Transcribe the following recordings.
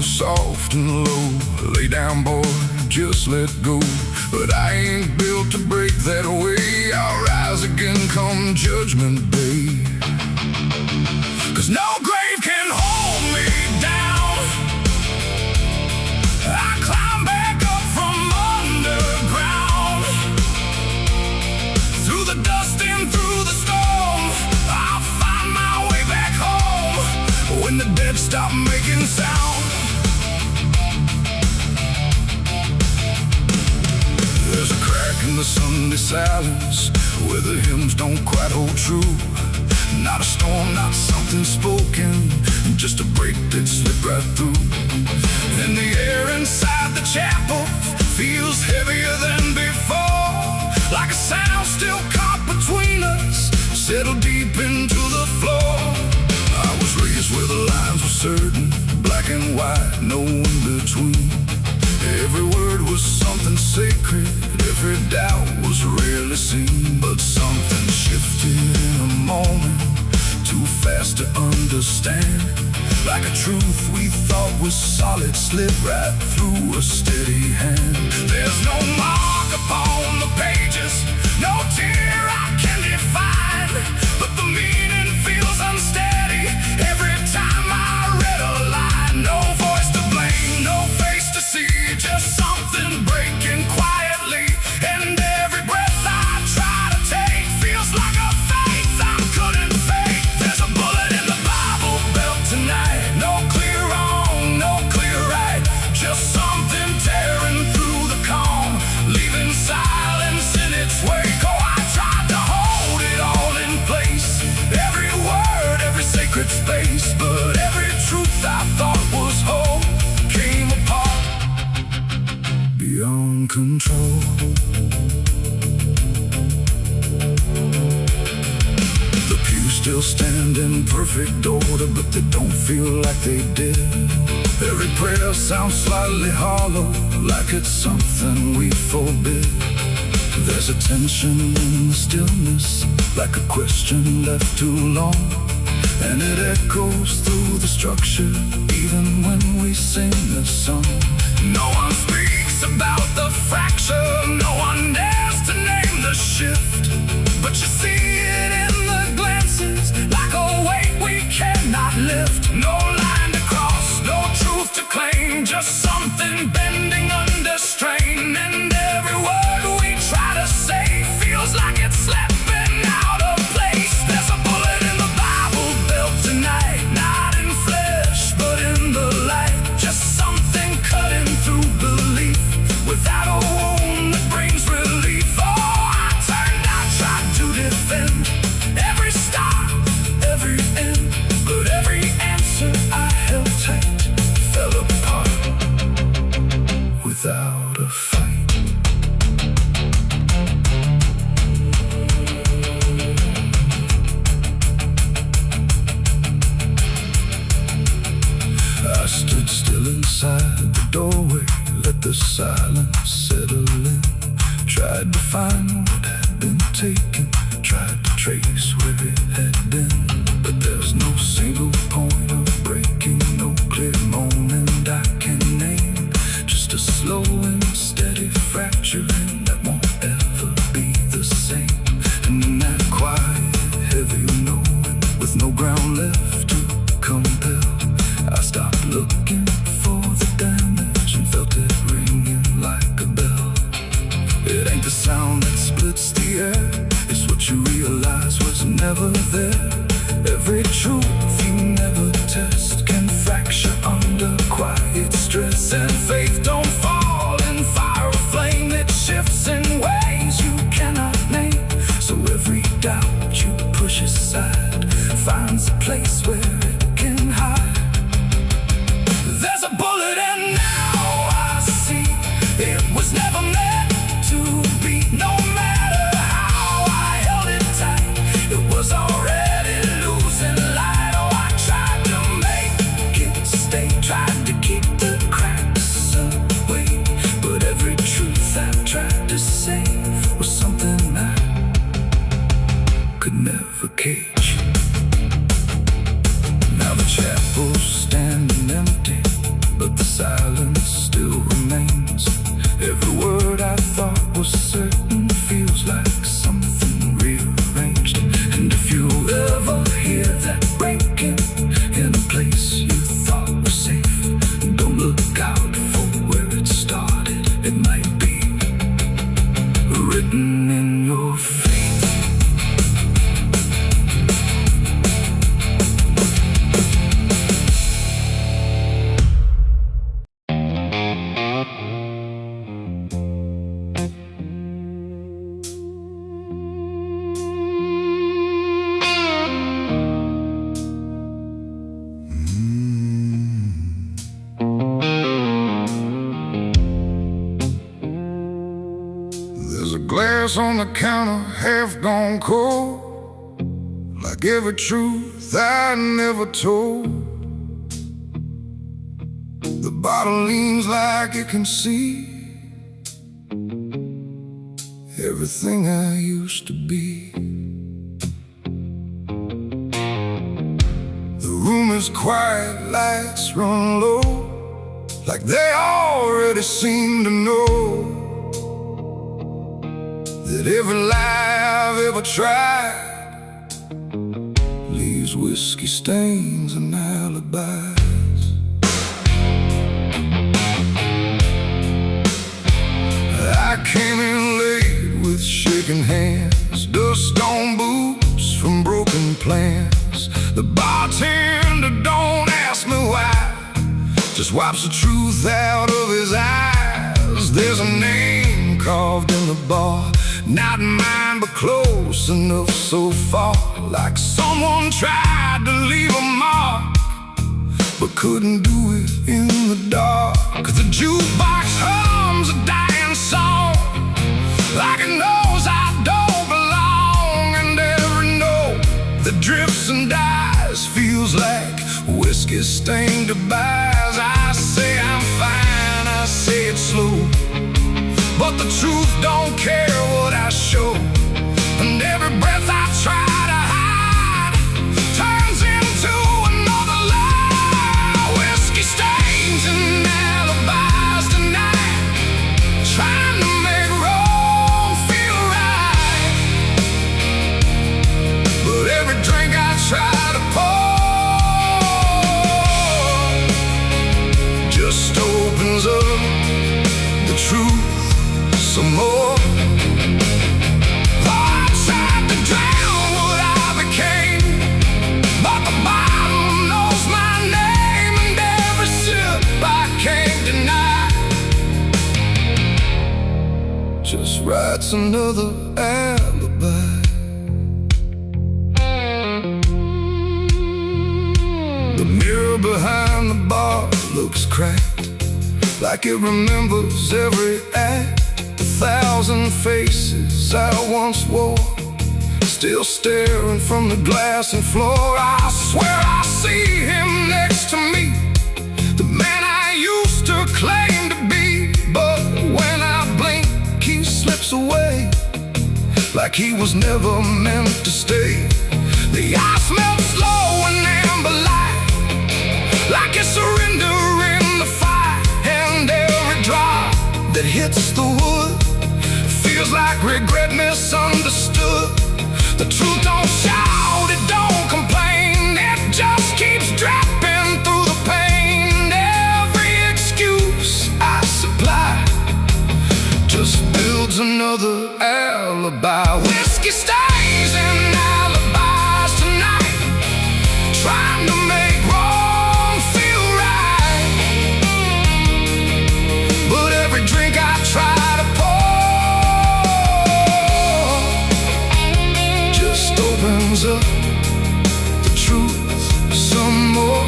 soft and low. Lay down, boy, just let go. But I ain't built to break that way. I'll rise again come judgment day. 'Cause no grave can hold me down. I climb back up from underground. Through the dust and through the storm, I'll find my way back home. When the dead stop making sound. There's a crack in the Sunday silence where the hymns don't quite hold true. Not a storm, not something spoken, just a break that slipped right through. And the air inside the chapel feels heavier than before. Like a sound still caught between us, settled deep into the floor. I was raised where the lines were certain, black and white, no in between. Every word was something sacred, every doubt was rarely seen. But something shifted in a moment, too fast to understand. Like a truth we thought was solid slipped right through a steady hand. There's no mark upon the pages, no tear I can define, but the meaning feels unsteady every time I read a line. No voice to blame, no face to see, just something breaking quietly. And every breath I try to take feels like a faith I couldn't fake. There's a bullet in the Bible belt tonight. No clear wrong, no clear right, just something tearing through the calm, leaving silence in its wake. Oh, I tried to hold it all in place, every word, every sacred space. But every truth I thought was whole came apart beyond control. The pews still stand in perfect order, but they don't feel like they did. Every prayer sounds slightly hollow, like it's something we forbid. There's a tension in the stillness, like a question left too long. And it echoes through the structure, even when we sing this song. No one speaks about the fracture, no one dares to name the shift. But you see it in the glances, like a weight we cannot lift. No line to cross, no truth to claim, just something bending under strain. And every word we try to say feels like it's slipping out of place. There's a bullet in the Bible belt tonight, not in flesh, but in the light. Just something cutting through belief, without a wound that brings relief. Oh, I turned, I tried to defend every start, every end, but every answer I held tight fell apart without a fight. I stood still inside the doorway, let the silence settle in. Tried to find what had been taken, tried to trace where it had been. But there's no single point of breaking, no clear moment I can name. Just a slow and steady fracturing that won't ever be the same. And in that quiet, heavy knowing, with no ground left to compel, I stopped looking for the damage and felt it ringing like a bell. It ain't the sound that splits the air, it's what you realize was never there. Every truth you never test can fracture under quiet stress. And faith don't fall in fire or flame, it shifts in ways you cannot name. So every doubt you push aside finds a place where it can hide. There's a bullet and now I see it was never meant to be. No matter how I held it tight, it was already losing light. Oh, I tried to make it stay, tried to keep the cracks away. But every truth I tried to say was something I could never cage. Now the chapel's standing empty, but silence still remains. Every word I thought was certain feels like something rearranged. And if you ever hear that breaking in a place you thought was safe, don't look out for where it started. It might be written in your fate. Glass on the counter, half gone cold, like every truth I never told. The bottle leans like it can see everything I used to be. The room is quiet, lights run low, like they already seem to know that every lie I've ever tried leaves whiskey stains and alibis. I came in late with shaking hands, dust on boots from broken plans. The bartender don't ask me why, just wipes the truth out of his eyes. There's a name carved in the bar, not mine but close enough so far, like someone tried to leave a mark but couldn't do it in the dark. The jukebox hums a dying song, like it knows I don't belong. And every note that drifts and dies feels like whiskey stained goodbyes. I say I'm fine, I say it slow, but the truth don't care what I show. And every breath I try to hide turns into another lie. Whiskey stains and alibis tonight, trying to make wrong feel right. But every drink I try to pour just opens up the truth some more. I tried to drown what I became, but the bottle knows my name, and every sip I can't deny just writes another alibi. The mirror behind the bar looks cracked, like it remembers every act. 1,000 faces I once wore, still staring from the glass and floor. I swear I see him next to me, the man I used to claim to be. But when I blink, he slips away, like he was never meant to stay. The ice melts slow and amber light, like a surrender in the fire. And every drop that hits the wood feels like regret misunderstood. The truth don't shout, it don't complain, it just keeps dropping through the pain. Every excuse I supply just builds another alibi. Whiskey stains and alibis tonight, trying to make wrong feel right. But every drink I try to pour opens up the truth some more.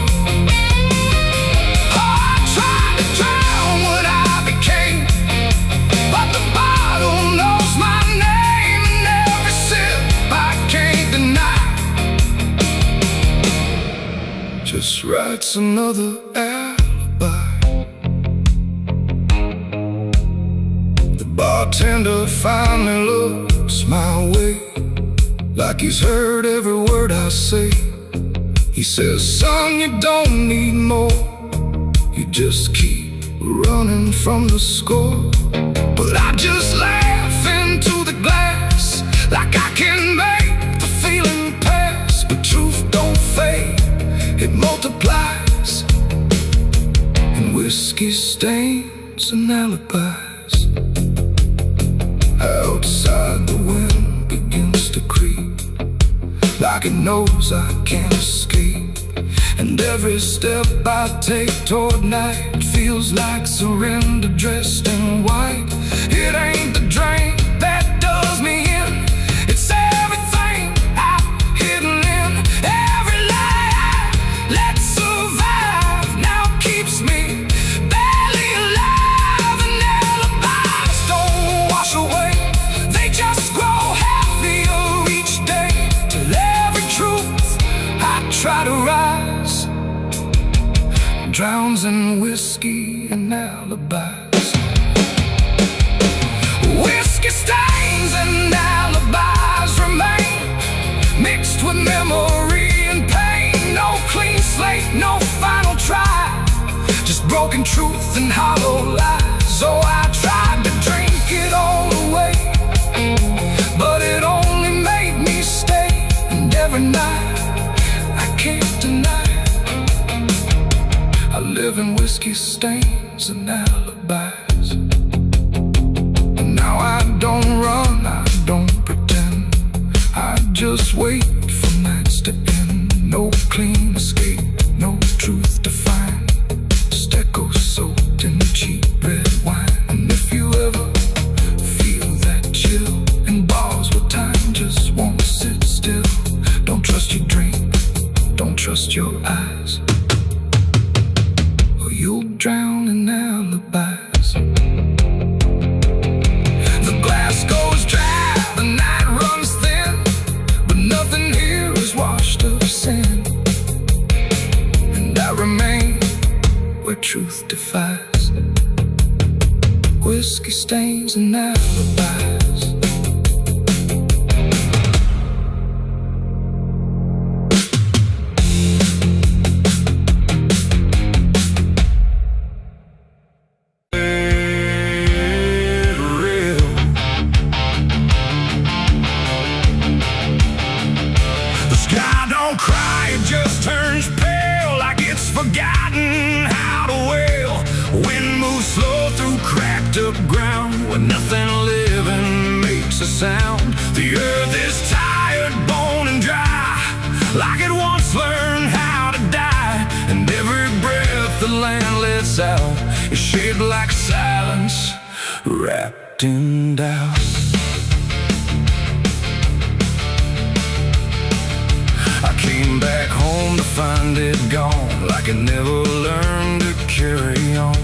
I tried to drown what I became, but the bottle knows my name, and every sip I can't deny just writes another alibi. The bartender finally looks my way, like he's heard every word I say. He says, son, you don't need more, You just keep running from the score. But I just laugh into the glass, like I can make the feeling pass. But truth don't fade, it multiplies in whiskey stains and alibis. Outside the wind begins to creep, like it knows I can't escape. And every step I take toward night feels like surrender dressed in white. It ain't the drink that does me in, it's everything I've hidden in. Every lie I let survive now keeps me barely alive. And alibis don't wash away, they just grow heavier each day. Till every truth I try to rise drowns in whiskey and alibis. Whiskey stains and alibis remain, mixed with memory and pain. No clean slate, no final try, just broken truth and hollow lies. So I tried to drink it all away, but it only made me stay. And every night I can't deny I live in whiskey stains and alibis. And now I don't run, I don't pretend, I just wait for nights to end. No clean escape, no truth to find, just echoes soaked in cheap red wine. And if you ever feel that chill in bars where time just won't sit still, don't trust your dream, don't trust your eyes, you'll drown in alibis. The glass goes dry, the night runs thin, but nothing here is washed of sin. And I remain where truth defies, whiskey stains and alibis. Forgotten how to wail. Wind moves slow through cracked up ground, where nothing living makes a sound. The earth is tired, bone and dry, like it once learned how to die. And every breath the land lets out is shaped like silence, wrapped in doubt. I came back home to find it gone, like it never learned to carry on.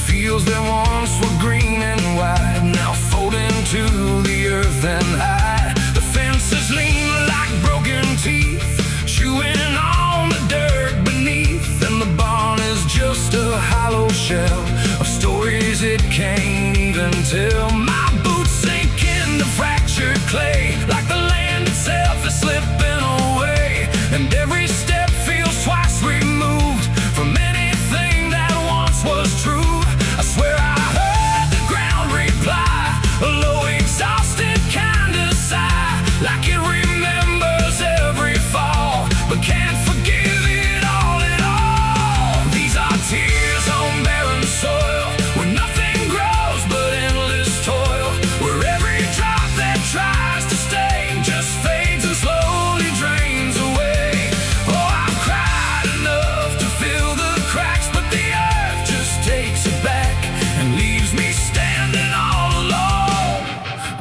Fields that once were green and wide now fold into the earth and hide. The fences lean like broken teeth, chewing on the dirt beneath. And the barn is just a hollow shell of stories it can't even tell. My boots sink into fractured clay, like the land itself is slipping away. And every step feels twice removed from anything that once was true. I swear I heard the ground reply, a low exhausted kind of sigh, like it remembers every fall, but can't forgive it all at all. These are tears on barren soil, where nothing grows but endless toil, where every drop that tries to stay just fades and slowly drains away. Oh, I've cried enough to fill the cracks, but the earth just takes it back and leaves me standing all alone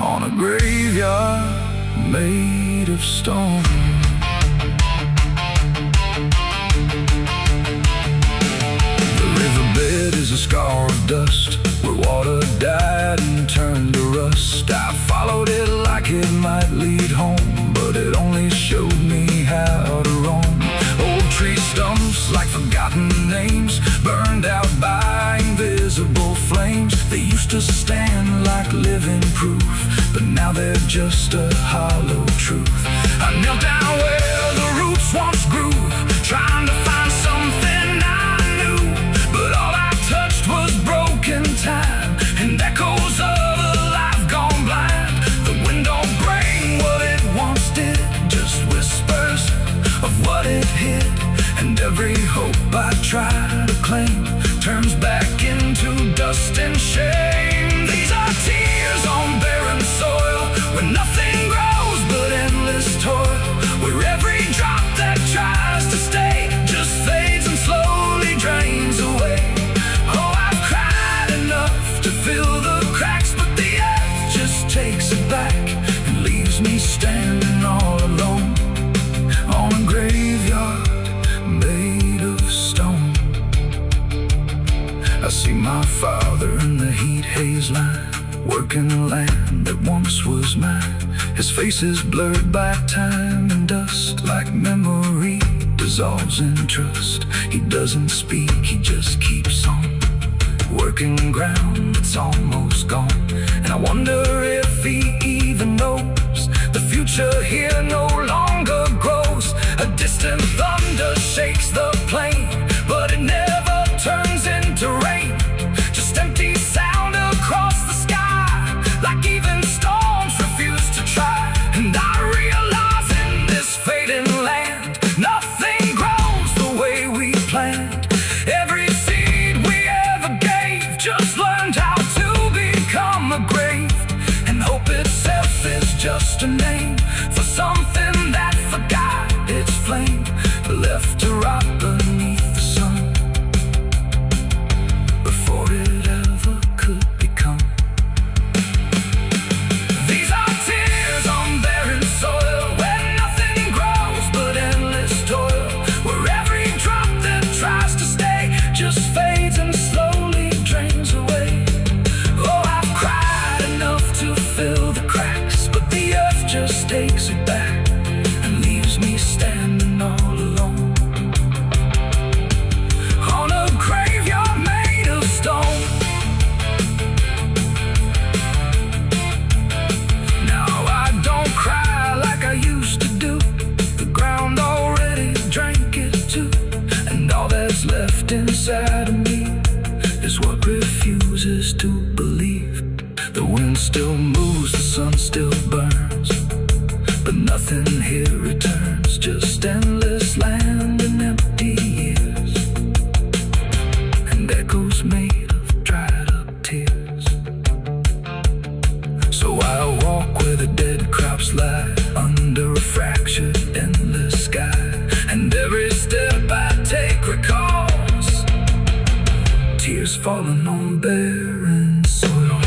on a graveyard made of stone. The riverbed is a scar of dust, where water died and turned to rust. I followed it like it might lead home, but it only showed me how to roam. Old tree stumps like forgotten names, burned out by invisible flames. They used to stand like living proof, but now they're just a hollow truth. I knelt down where the roots once grew, trying to find something I knew, but all hope I try to claim turns back into dust and shame. These are tears on barren soil, where nothing grows but endless toil, where every drop that tries to stay just fades and slowly drains away. Oh, I've cried enough to fill the cracks, but the earth just takes it back and leaves me standing all alone on a graveyard made of stone. I see my father in the heat haze line, working the land that once was mine. His face is blurred by time and dust, like memory dissolves in trust. He doesn't speak, he just keeps on working ground that's almost gone. And I wonder if he even knows the future here no longer grows. A distant thunder shakes the plain, but it never turns into rain. Just empty sound across the sky, like even storms refuse to try. And I realize in this fading land, nothing grows the way we planned. Every seed we ever gave just learned how to become a grave. And hope itself is just a name for something that forgot its flame, left to rot beneath the sun before it ever could become. These are tears on barren soil, where nothing grows but endless toil, where every drop that tries to stay just fades and slowly drains away. Oh, I've cried enough to fill the cracks, but the earth just takes it back and leaves me standing all alone on a graveyard made of stone. Now I don't cry like I used to do. The ground already drank it too, and all that's left inside of me is what refuses to believe. The wind still moves, the sun still burns, but nothing here returns, just endless land and empty years, and echoes made of dried up tears. So I walk where the dead crops lie, under a fractured endless sky, and every step I take recalls tears falling on barren soil.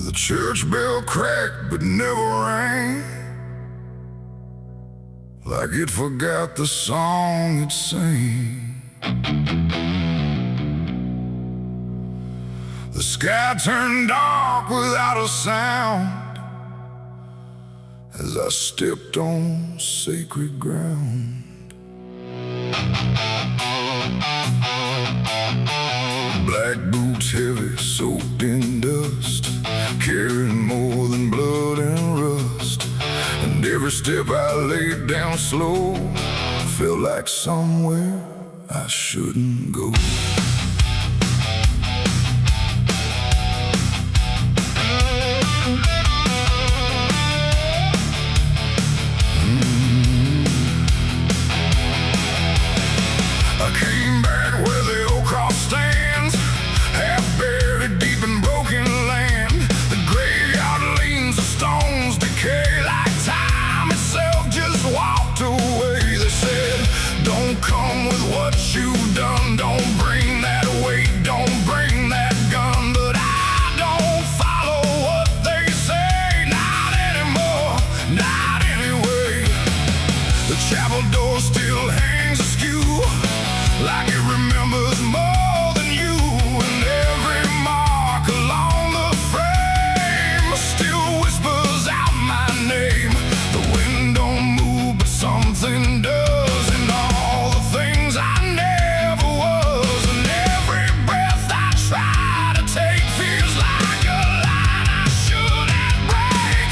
The church bell cracked but never rang, like it forgot the song it sang. The sky turned dark without a sound as I stepped on sacred ground. Black boots heavy, soaked in dust, carrying more than blood and rust. And every step I laid down slow felt like somewhere I shouldn't go. I came back where the old cross stands, half buried deep in broken land. The graveyard leans, the stones decay like time itself just walked away. They said, don't come with what you've done, don't bring that weight, don't bring that gun. But I don't follow what they say, not anymore, not anyway. The chapel door still hangs askew, like it remembers more than you, and every mark along the frame still whispers out my name. The wind don't move, but something does, and all the things I never was, and every breath I try to take feels like a line I shouldn't break.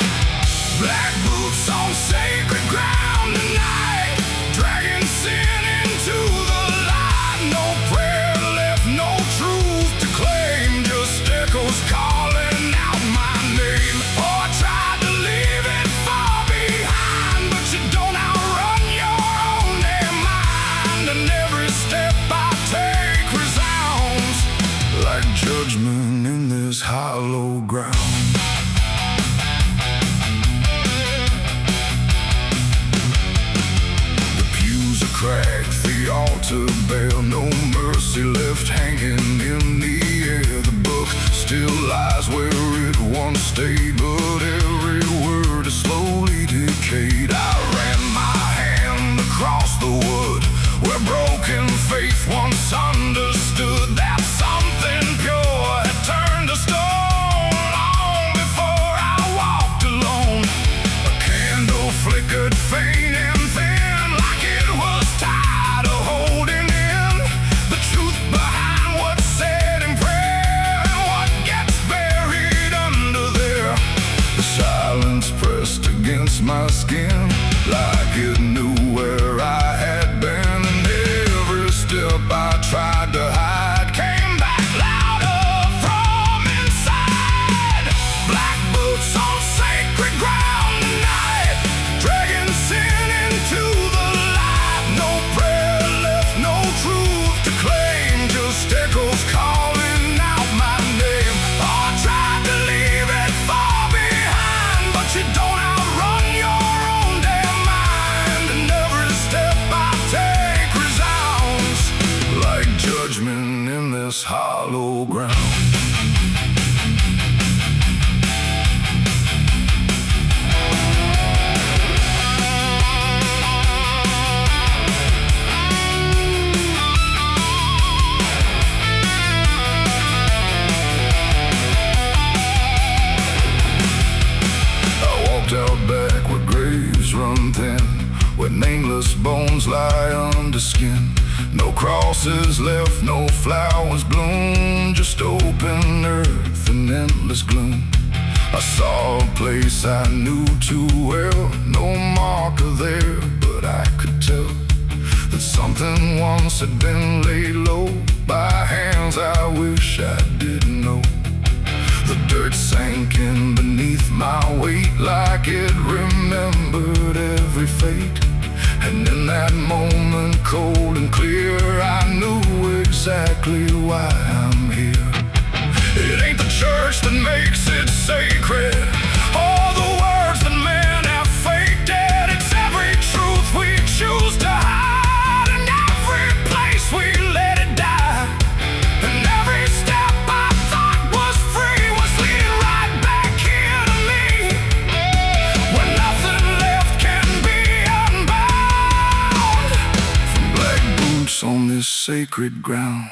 Black boots on sacred ground tonight, dragging sin into the light. left hanging in the air. The book still lies where it once stayed, but every word is slowly decayed. I ran my hand across the wood where broken faith once understood that something pure had turned to stone long before I walked alone. A candle flickered faint and thin, like it was tired of holding in the truth behind what's said in prayer and what gets buried under there. The silence pressed against my skin like it knew where I had been. I tried to hide came back louder from inside. Black boots on sacred ground tonight, dragging sin into the light. No prayer left, no truth to claim, just echoes calling out my name. Oh, I tried to leave it far behind, but you don't outrun your own damn mind. And every step I take resounds like judgment in this hollow ground. I walked out back where graves run thin, where nameless bones lie under skin. No crosses left, no flowers bloom, just open earth and endless gloom. I saw a place I knew too well, no marker there, but I could tell that something once had been laid low by hands I wish I didn't know. The dirt sank in beneath my weight like it remembered every fate. And in that moment, cold and clear, I knew exactly why I'm here. It ain't the church that makes it sacred, or the words that men have faked it. It's every truth we choose to hide, and every place we let it die. And every step I thought was free was leading right back here to me, where nothing left can be unbound from black boots on this sacred ground.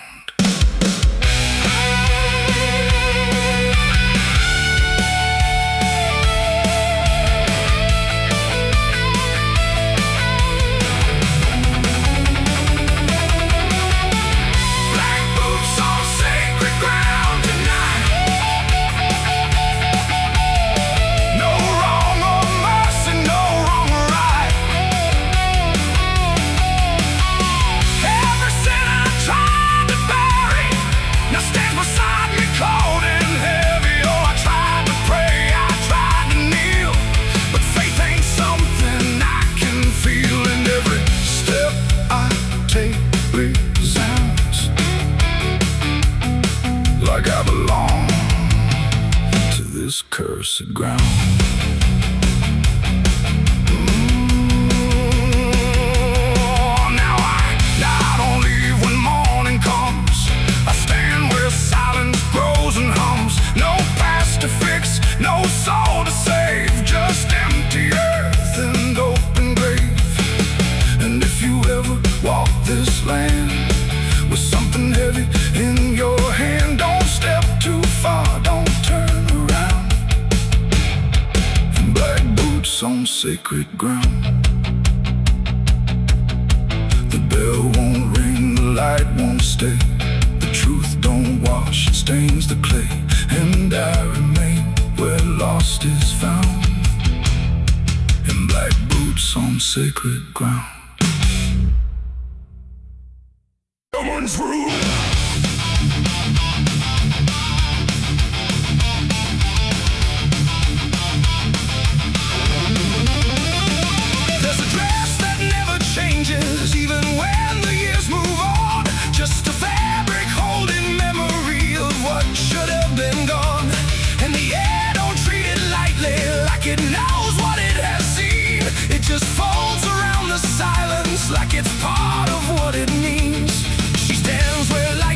Like I belong to this cursed ground. Now I don't leave when morning comes. I stand where silence grows and hums. No past to fix, no soul to save, just empty earth and open grave. And if you ever walk this land with something heavy in your hand, don't step too far, don't turn around. Black boots on sacred ground. The bell won't ring, the light won't stay. The truth don't wash, it stains the clay. And I remain where lost is found, in black boots on sacred ground. Someone's rule. There's a dress that never changes, even when the years move on. Just a fabric holding memory of what should have been gone. And the air don't treat it lightly, like it knows what it has seen. It just folds around the silence like it's part of what it means. She stands where light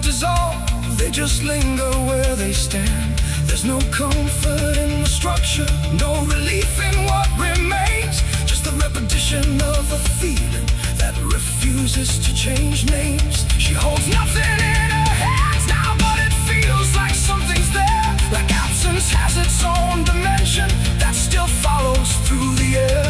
dissolve, they just linger where they stand. There's no comfort in the structure, no relief in what remains. Just the repetition of a feeling that refuses to change names. She holds nothing in her hands now, but it feels like something's there. Like absence has its own dimension that still follows through the air.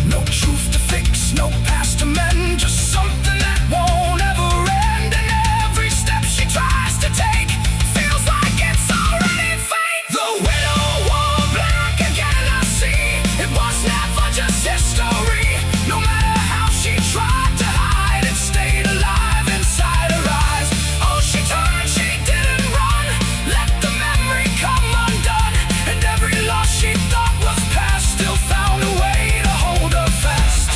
No truth to fix, no past to mend, just something that won't ever end. And every step she tries to take feels like it's already fate. The widow wore black again, I see. It was never just history. No matter how she tried to hide, it stayed alive inside her eyes. Oh, she turned, she didn't run. Let the memory come undone. And every loss she thought was past still found a way to hold her fast.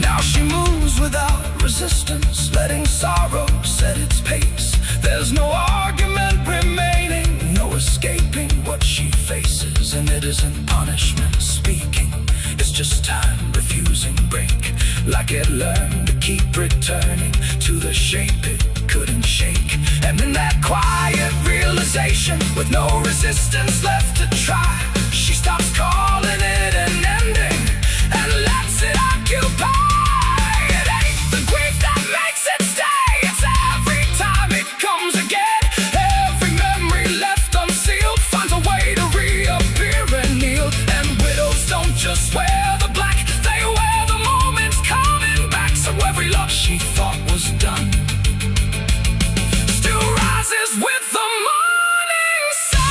Now she moves without resistance, letting sorrow set its pace. There's no argument remaining, no escaping what she faces. And it isn't punishment speaking, it's just time refusing break. Like it learned to keep returning to the shape it couldn't shake. And in that quiet realization, with no resistance left to try, she stops calling it an ending and lets it occupy. It ain't the grief that makes it stay, it's every time it comes again. Every memory left unsealed finds a way to reappear and kneel. And widows don't just wear the black, they wear the moments coming back. So every love she thought was done still rises with the morning sun.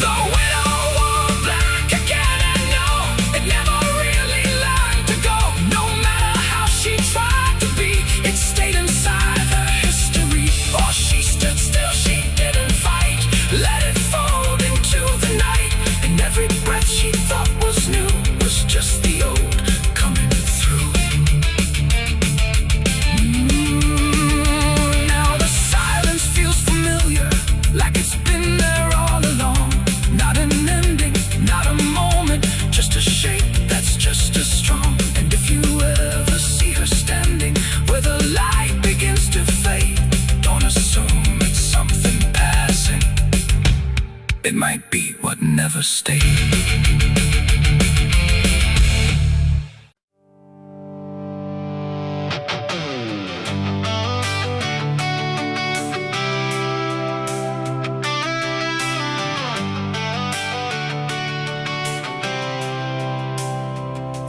The widow wore black again, and no, it never really learned to go. No matter how she tried to be, it stayed inside her history. Or she stood still, she didn't fight, let it fold into the night. And every breath she thought was new was just the old coming through. Now the silence feels familiar, like it's been there all along. Not an ending, not a moment, just a shape that's just as strong. And if you ever see her standing where the light begins to fade, don't assume it's something passing. It might be what never stayed.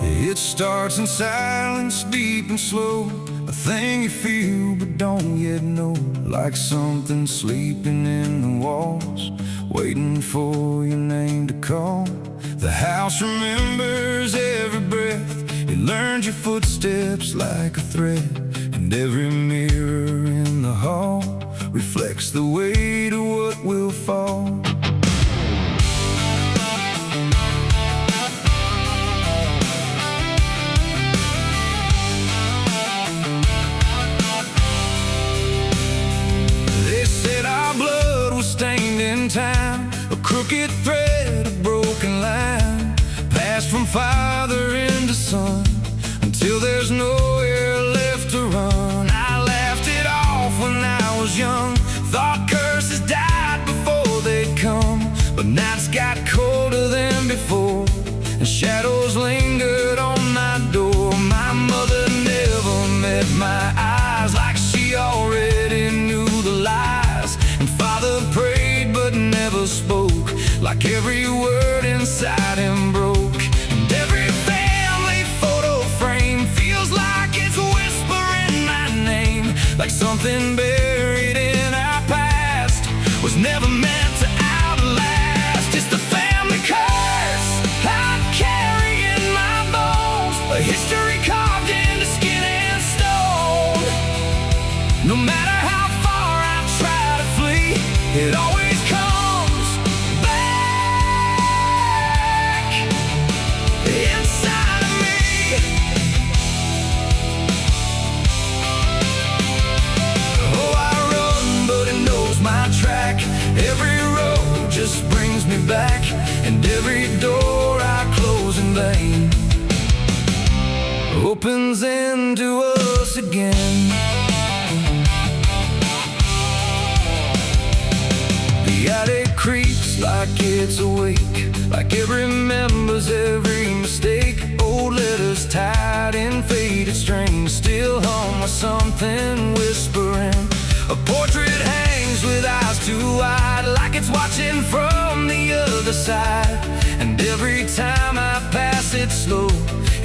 It starts in silence, deep and slow, a thing you feel but don't yet know. Like something sleeping in the walls, waiting for your name to call. The house remembers every breath, it learns your footsteps like a thread. And every mirror in the hall reflects the weight of what will fall. Stained in time, a crooked thread, a broken line, passed from father into son, until there's nowhere left to run. I laughed it off when I was young, thought curses died before they'd come. But nights got colder than before, and shadows lingered on my door. My mother never met my eyes, like she already knew the lies. And father prayed but never spoke, like every word inside him broke. And every family photo frame feels like it's whispering my name, like something buried in our past was never meant to outlast. It's the family curse I carry in my bones, a history carved into skin and stone. No matter how far I try to flee, it always comes back inside of me. Oh, I back, and every door I close in vain opens into us again. The attic creaks like it's awake, like it remembers every mistake. Old letters tied in faded strings still hum with something whispering. A portrait hangs with eyes too wide, like it's watching from the other side. And every time I pass it slow,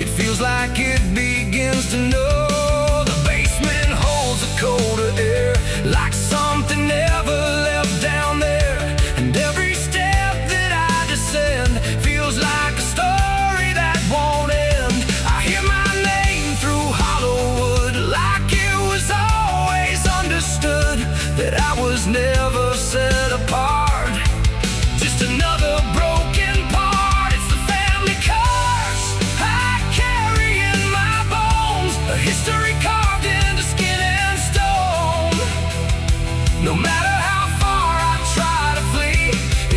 it feels like it begins to know. The basement holds a colder air, like something never left down there. And every step that I descend feels like a story that won't end. I hear my name through hollow wood, like it was always understood that I was never set apart. Just another broken part. It's the family curse I carry in my bones, a history carved into skin and stone. No matter how far I try to flee,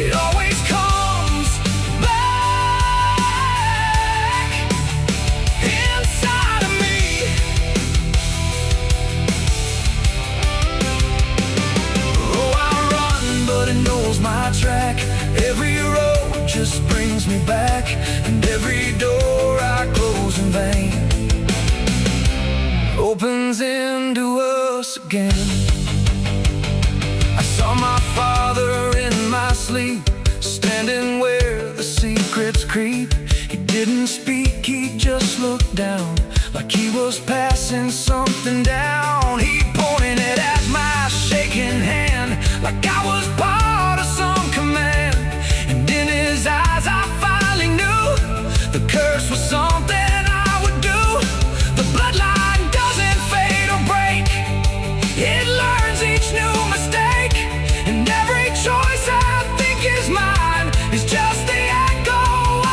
it always comes back inside of me. Oh, I run, but it knows my track. Every road just brings me back, and every door I close in vain opens into us again. I saw my father in my sleep, standing where the secrets creep. He didn't speak, he just looked down, like he was passing something down. He pointed at my shaking hand, like I was part of some command. And in his eyes I finally knew the curse was something I would do. The bloodline doesn't fade or break, it learns each new mistake. And every choice I think is mine is just the echo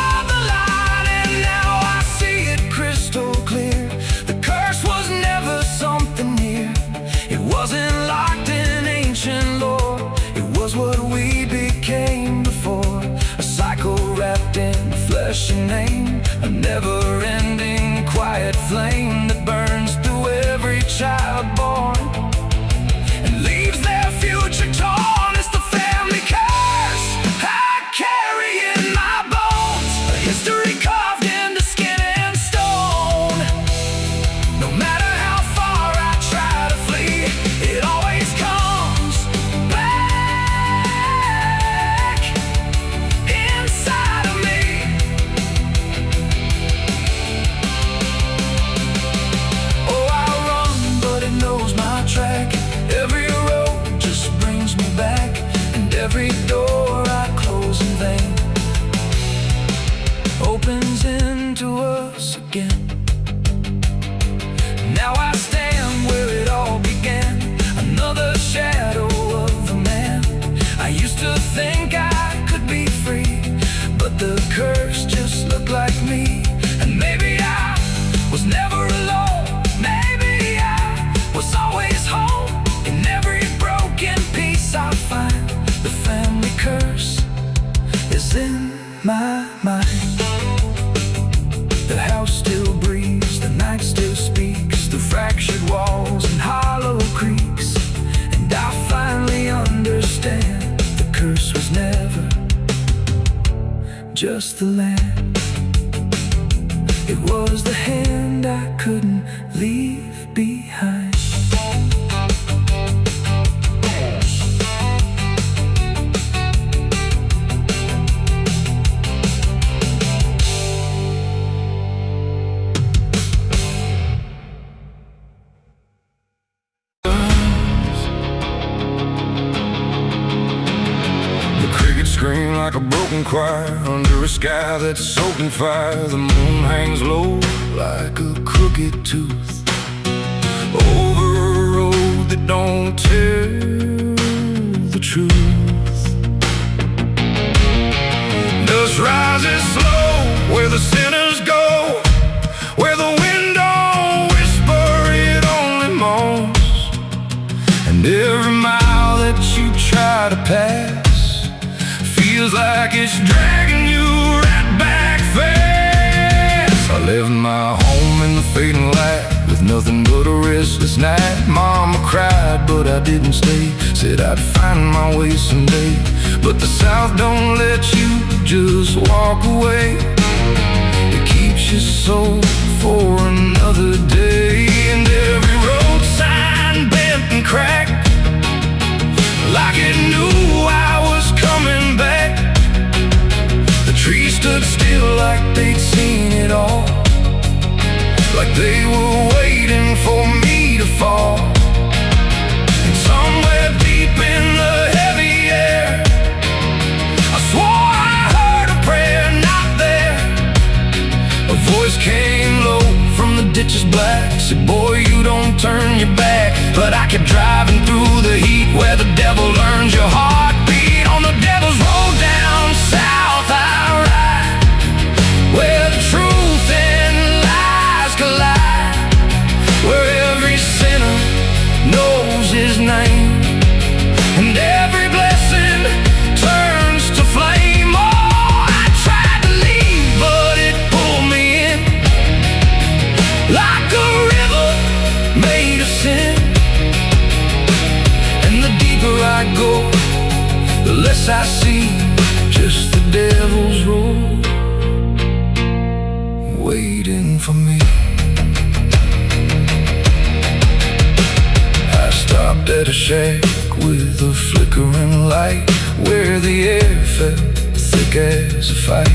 of the line. And now I see it crystal clear. The curse was never something near, it wasn't locked in ancient lore. It was what we became before, a cycle wrapped in flesh and name, a never-ending quiet flame that burns through every child born and leaves their future torn. It's the family curse I carry in my bones, a history carved into skin and stone. No matter how far I try to flee, it always comes back inside of me. Oh, I run, but it knows my track. Every road just brings me back, and every door I close in vain opens into us again. Now I stand where it all began, another shadow of a man. I used to think I could be free, but the curse just looked like me. And maybe I was never alone, maybe I was always home. In every broken piece I find, the family curse is in my mind. The house still breathes, the night still speaks through fractured walls and hollow creaks. And I finally understand the curse was never just the land, it was the hand I couldn't leave behind. Scream like a broken choir under a sky that's soaked in fire. The moon hangs low like a crooked tooth over a road that don't tell the truth. Dust rises slow where the sinners go, where the wind don't whisper, it only moans. And every mile that you try to pass feels like it's dragging you right back fast. I left my home in the fading light with nothing but a restless night. Mama cried, but I didn't stay. Said I'd find my way someday. But the South don't let you just walk away. It keeps you so for another day. And every road sign bent and cracked, like it knew I was coming back. The trees stood still like they'd seen it all, like they were waiting for me to fall. And somewhere deep in the heavy air, I swore I heard a prayer not there. A voice came low from the ditches black, said, boy, you don't turn your back. But I kept driving through the heat where the devil learns your heartbeat. On the devil's road down south I ride, where the truth and lies collide, where every sinner knows his name, and every blessing turns to flame. Oh, I tried to leave, but it pulled me in, like a river made of sin. And the deeper I go, the less I see, just the devil's road waiting for me. I stopped at a shack with a flickering light, where the air felt thick as a fight.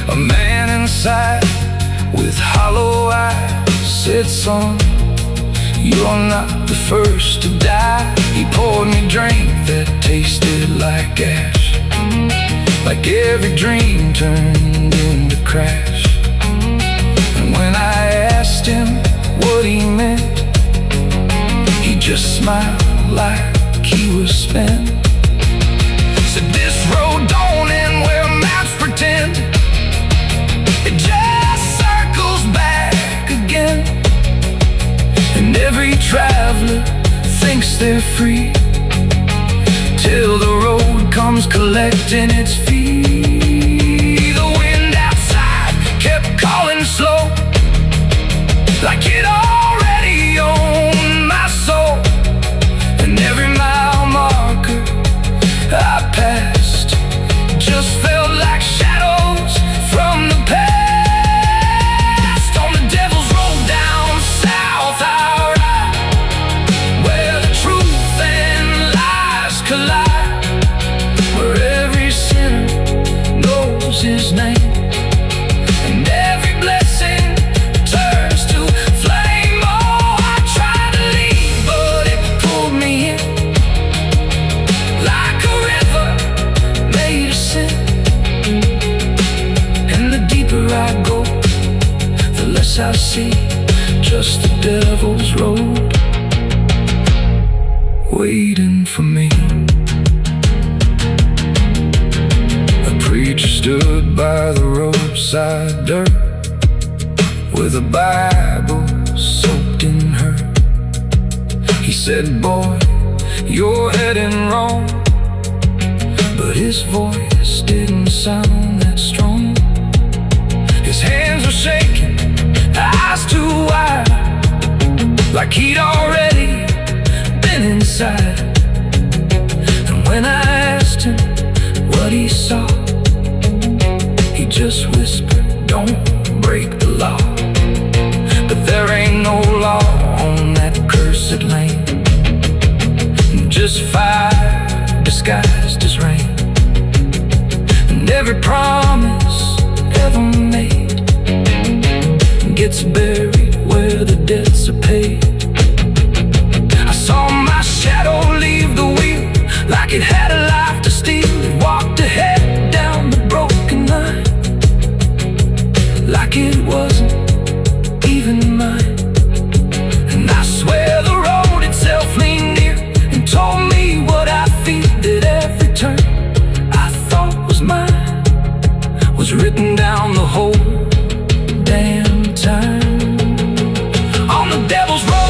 A man inside with hollow eyes said, son, you're not the first to die. He poured me a drink that tasted like ash, like every dream turned into crash. And when I asked him what he meant, he just smiled like he was spent. Said, this road don't end where maps pretend, it just circles back again. And every traveler thinks they're free, till the road comes collecting its fee. The wind outside kept calling slow, like it already owned my soul. And every mile marker I passed just felt like shadows from the past. On the devil's road down south I ride, where the truth and lies collide, where every sinner knows his name, and every blessing turns to flame. Oh, I tried to leave, but it pulled me in, like a river made of sin. And the deeper I go, the less I see, just the devil's road waiting for me. A preacher stood by the roadside dirt, with a Bible soaked in her. He said, boy, you're heading wrong. But his voice didn't sound that strong. His hands were shaking, eyes too wide, like he'd already been inside. And when I asked him what he saw, he just whispered, don't break the law. But there ain't no law on that cursed land, just fire disguised as rain. And every promise ever made gets buried where the debts are paid. I saw my shadow leave the wheel, like it had a life to steal. It walked ahead down the broken line, like it wasn't even mine. And I swear the road itself leaned near and told me what I feel, that every turn I thought was mine was written down the whole damn time. On the devil's road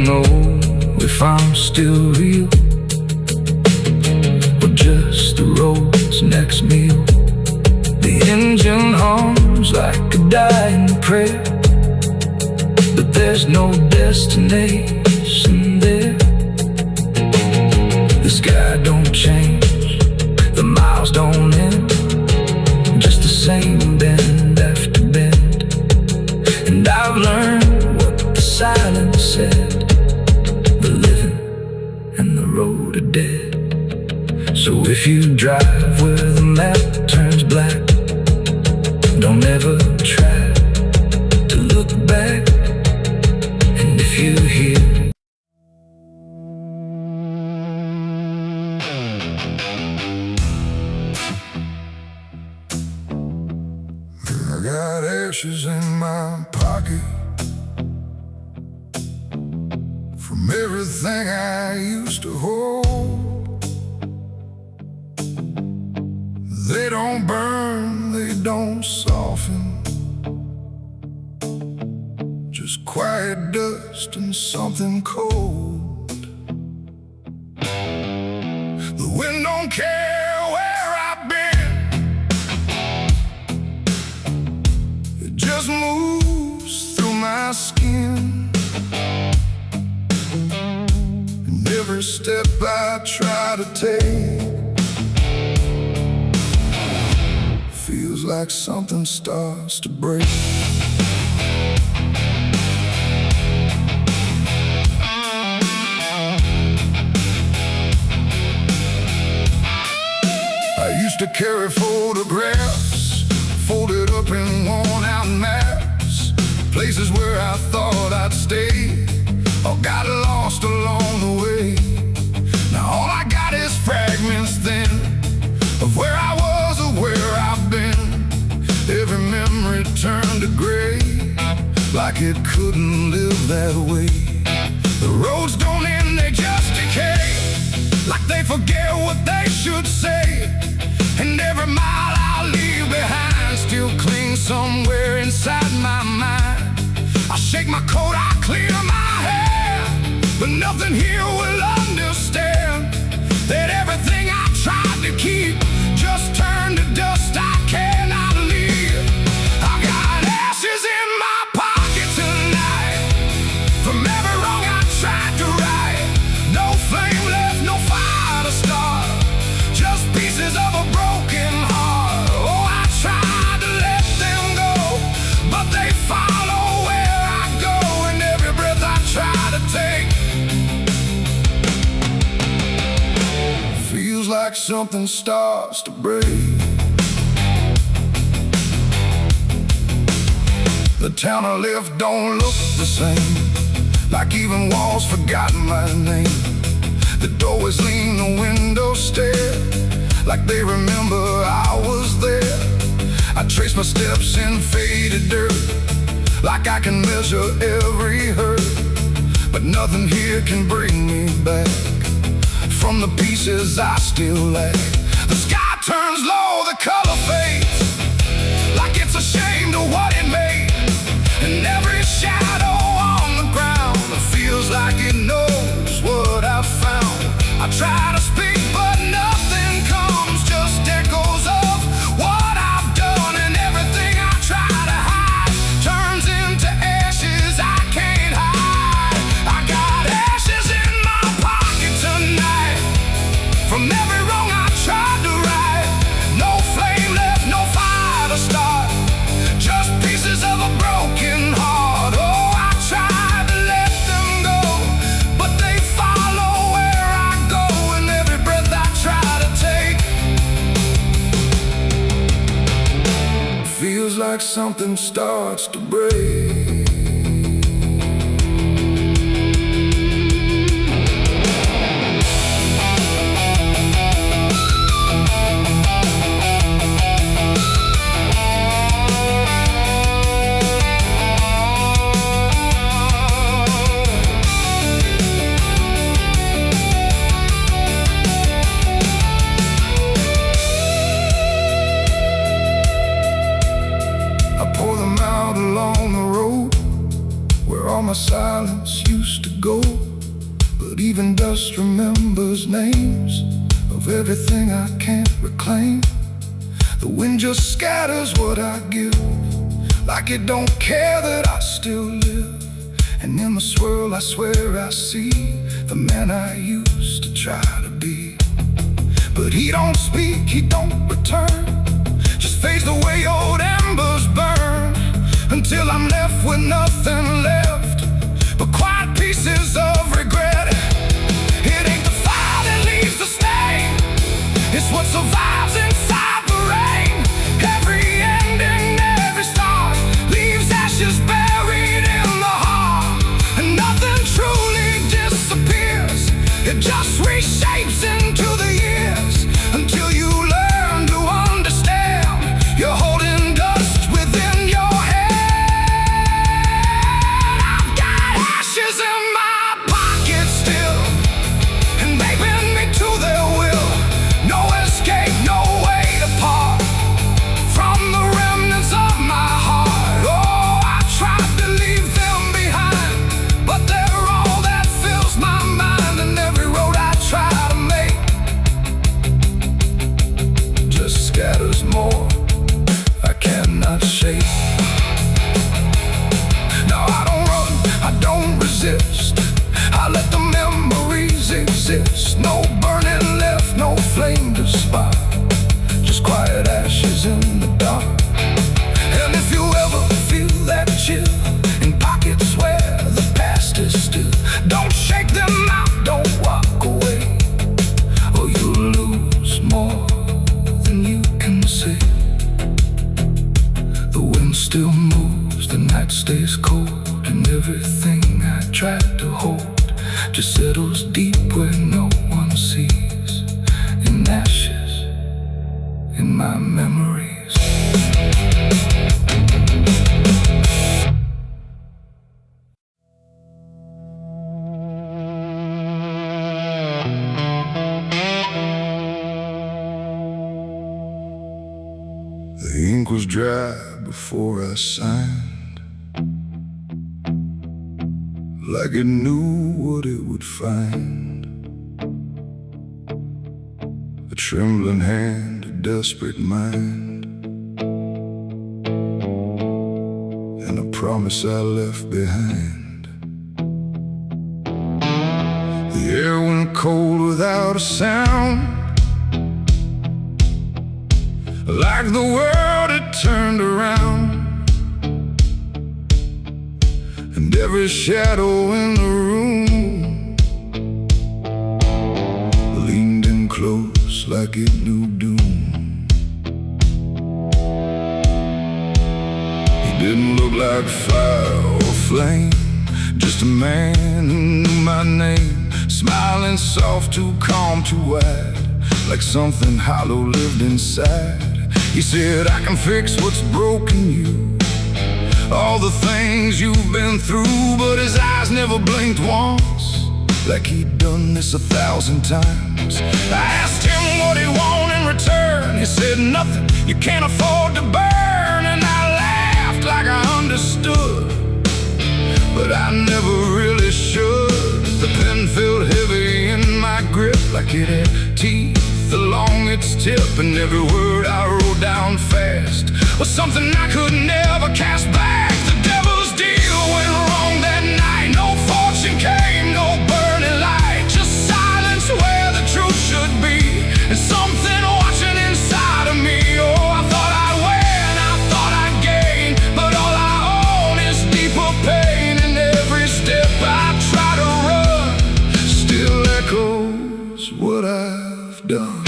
know if I'm still real or just the road's next meal. The engine hums like a dying prayer, but there's no destination there. The sky don't change, the miles don't end, just the same bend after bend. And I've learned what the silence said: the living and the road are dead. So if you drive where the map turns black, don't ever try to look back. And if you hear I got ashes in my pocket from everything I used to hold. They don't burn, they don't soften, just quiet dust and something cold. The wind don't care where I've been, it just moves through my skin. And every step I try to take feels like something starts to break. I used to carry photographs folded up in worn-out maps, places where I thought I'd stay or got lost along the way. Now all I got is fragments then of where I was or where I've been. Every memory turned to gray, like it couldn't live that way. The roads don't end, they just decay, like they forget what they should say. And every mile I leave behind still clings somewhere inside my mind. I shake my coat, I clear my hair, but nothing here will understand that everything I tried to keep just turned to dust I cannot leave. I got ashes in my pocket tonight from every wrong I tried to right. No flame left, no fire to start, just pieces of a broken heart. Oh, I tried to let them go, but they follow where I go, and every breath I try to take feels like something starts to break. The town I left don't look the same, like even walls forgotten my name. The doorways lean, the windows stare, like they remember I was there. I trace my steps in faded dirt, like I can measure every hurt, but nothing here can bring me back from the pieces I still lack. The sky turns low, the color fades, like it's ashamed of what it made. And every shadow on the ground feels like it knows what I've found. I try to speak, but nothing comes, just echoes of what I've done. And everything I try to hide turns into ashes I can't hide. I got ashes in my pocket tonight from every wrong I tried to right. No flame left, no fire to start, just pieces of a broken heart. Oh, I tried to let them go, but they follow where I go, and every breath I try to take feels like something starts to break. I pour them out along the road, but even dust remembers names of everything I can't reclaim. The wind just scatters what I give, like it don't care that I still live. And in the swirl I swear I see the man I used to try to be. But he don't speak, he don't return, just fades the way old embers burn, until I'm left with nothing left but quiet pieces of regret. It ain't the fire that leaves the stain, it's what survives inside the rain. Every ending, every start leaves ashes buried in the heart, and nothing truly disappears, it just reshapes into the years, until you learn to understand you're holding dust within your head. I've got ashes in my pocket still, and they bend me to their will. No escape, no way to part from the remnants of my heart. Oh, I tried to leave them behind, but they're all that fills my mind, and every road I try to make just scatters more I cannot shake. No, I don't run, I don't resist, I let the memories exist. No burning left, no flame to spark, just quiet ashes in the dark. And if you ever feel that chill in pockets where the past is still, don't shake them out, don't walk away, or you'll lose more than you can say. The wind still moves, the night stays cold, and everything I tried to hold just settles deep where no one sees, in ashes, in my memories. The ink was dry before I signed, like it knew what it would find. A trembling hand, a desperate mind, and a promise I left behind. The air went cold without a sound, like the world had turned around, and every shadow in the room leaned in close like it knew doom. He didn't look like fire or flame, just a man who knew my name, smiling soft, too calm, too wide, like something hollow lived inside. He said, I can fix what's broken you, all the things you've been through. But his eyes never blinked once, like he'd done this 1,000 times. I asked him what he wanted in return. He said, nothing you can't afford to burn. And I laughed like I understood, but I never really should. The pen felt heavy in my grip, like it had teeth along its tip, and every word I wrote down fast was something I could never cast back. The devil's deal went wrong that night. No fortune came, no burning light, just silence where the truth should be, and something watching inside of me. Oh, I thought I'd win, I thought I'd gain, but all I own is deeper pain. And every step I try to run still echoes what I've done.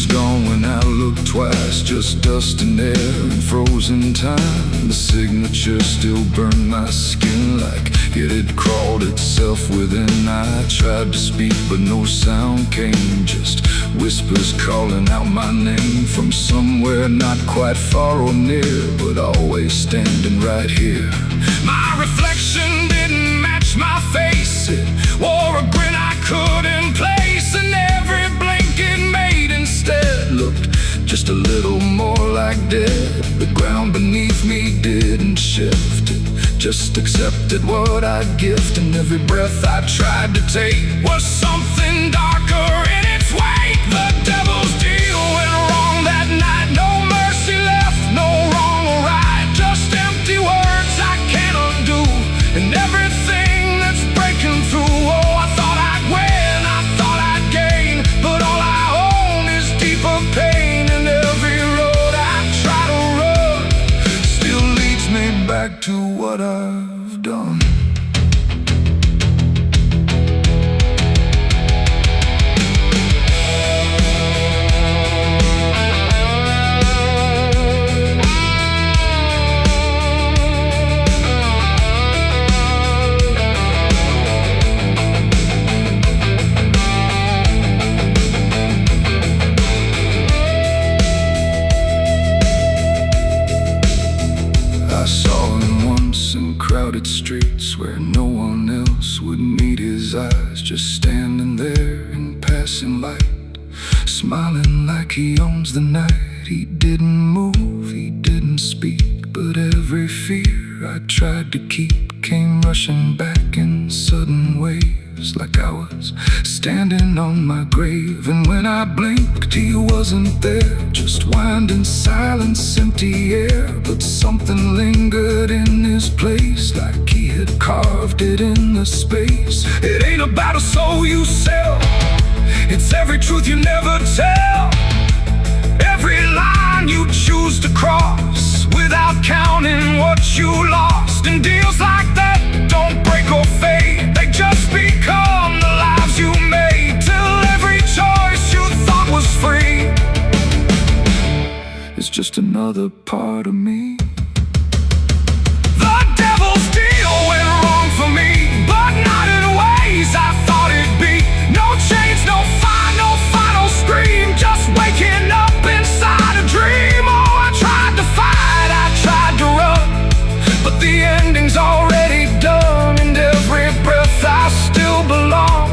Gone when I looked twice, just dust and air and frozen time. The signature still burned my skin like it had crawled itself within. I tried to speak but no sound came, just whispers calling out my name from somewhere not quite far or near, but always standing right here. My reflection didn't match my face, it wore a grin I couldn't place, and every blink it made instead looked just a little more like dead. The ground beneath me didn't shifted, just accepted what I'd gift. And every breath I tried to take was something darker in its wake. The devil's deal went wrong that night. No mercy left, no wrong or right, just empty words I can't undo. And everything that's breaking through. Oh, I thought I'd win, I thought I'd gain, but all I own is deeper pain. And every road I try to run still leads me back to what I've done. I saw him once in crowded streets where no one else would meet his eyes, just standing there in passing light, smiling like he owns the night. He didn't move, he didn't speak, but every fear I tried to keep came rushing back in sudden waves, like I was standing on my grave. And when I blinked, he wasn't there, just winding silence, empty air. But something lingered in his place, like he had carved it in the space. It ain't about a soul you sell, it's every truth you never tell, every line you choose to cross without counting what you lost. And deals like that don't break or fade, they just become the lives you made, till every choice you thought was free is just another part of me. The devil's deal went wrong for me, but not in ways I thought it'd be. No chains, no fire, no final scream, just waking up inside a dream. Oh, I tried to fight, I tried to run, but the ending's already done. And every breath I still belong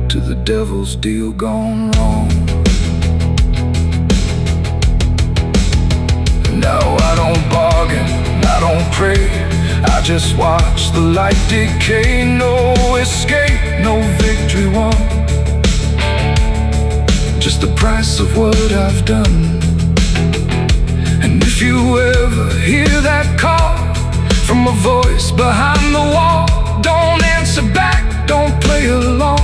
to the devil's deal gone wrong. Now I don't bargain, I don't pray, I just watch the light decay. No escape, no victory won, just the price of what I've done. And if you ever hear that call from a voice behind the wall, don't answer back, don't play along,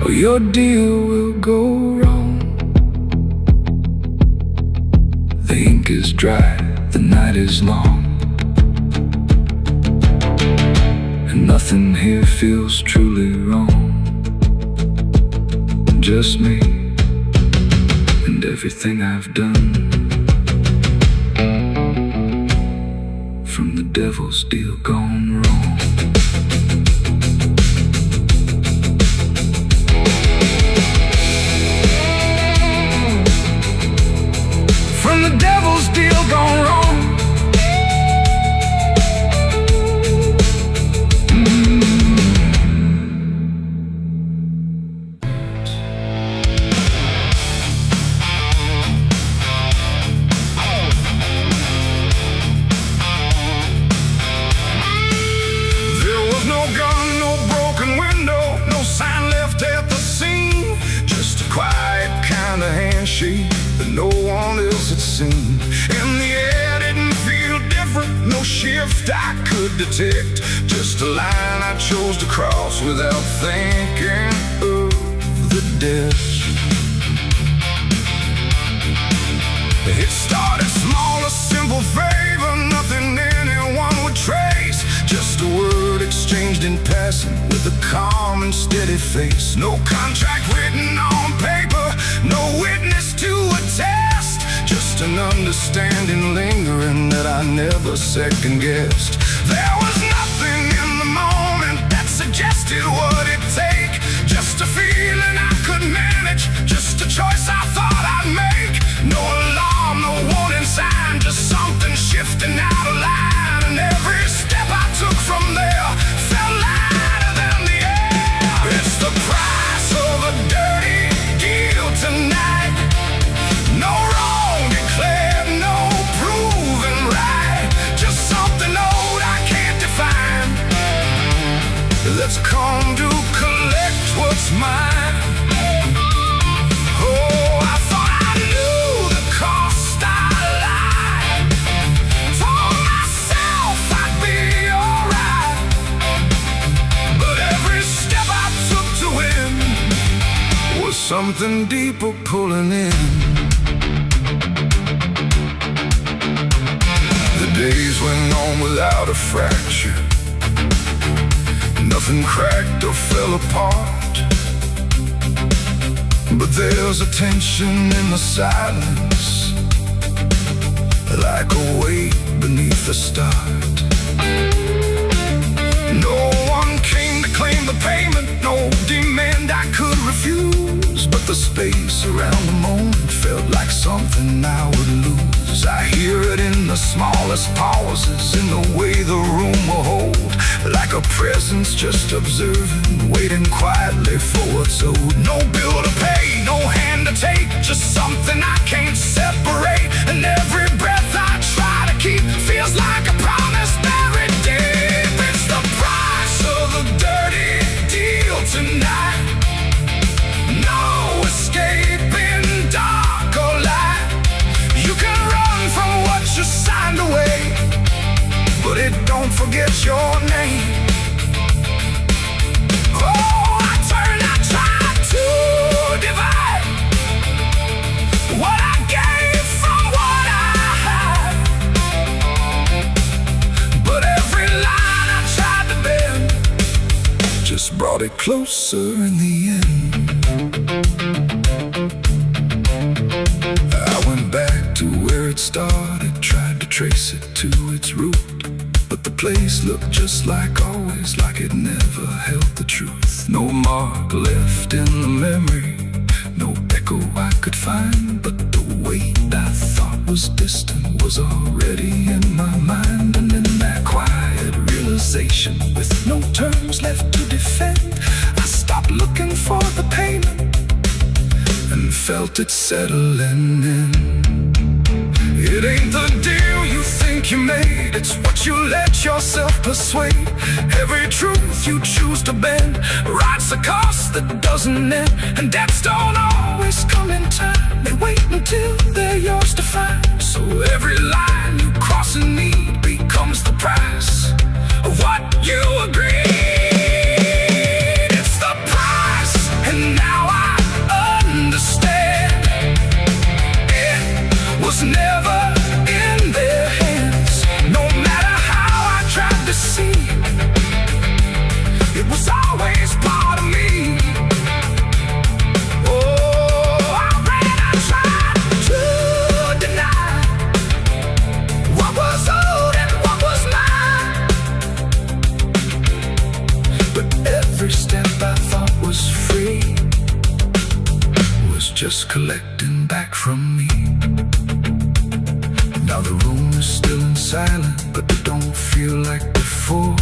or your deal will go wrong. The ink is dry, the night is long, and nothing here feels truly wrong. Just me and everything I've done, from the devil's deal gone wrong. From the devil's deal gone wrong. There was no gun, no broken window, no sign left at the scene, just a quiet kind of handshake that no one else had seen. And the air didn't feel different, no shift I could detect, just a line I chose to cross without thinking of the ditch. It started small, a simple favor, nothing anyone would trace, just a word exchanged in passing with a calm and steady face. No contract written on paper, no witness to attest, just an understanding lingering that I never second-guessed. There was nothing in the moment that suggested what it'd take, just a feeling I could manage, just a choice I thought I'd make. No alarm, no warning sign, just something shifting out of line. And every step I took from there felt lighter than the air. It's the price of a dirty deal tonight. No wrong declared, no something deeper pulling in. The days went on without a fracture. Nothing cracked or fell apart. But there's a tension in the silence, like a weight beneath the start. No one came to claim the payment, no demand I could refuse. But the space around the moment felt like something I would lose. I hear it in the smallest pauses, in the way the room will hold, like a presence just observing, waiting quietly for what's owed. No bill to pay, no hand to take, just something I can't separate. And every breath I try to keep feels like a promise buried deep. It's the price of the dirty deal tonight. No escaping dark or light. You can run from what you signed away, but it don't forget your name. Oh, I try to divide what I gave from what I had. But every line I tried to bend just brought it closer in the end. I went back to where it started, tried to trace it to its root. But the place looked just like always, like it never held the truth. No mark left in the memory, no echo I could find. But the weight I thought was distant was already in my mind. And in that quiet realization, with no terms left to defend, I stopped looking for the payment and felt it settling in. It ain't the deal you think you made, it's what you let yourself persuade. Every truth you choose to bend writes a cost that doesn't end. And debts don't always come in time, they wait until they're yours to find. So every line you cross in need becomes the price of what you agreed. It's the price, and now I understand. It was never in their hands. No matter how I tried to see, it was always part of me. Oh, I tried to deny what was owed and what was mine. But every step I thought was free was just collecting back from me. Now the room is still in silence, but it don't feel like before.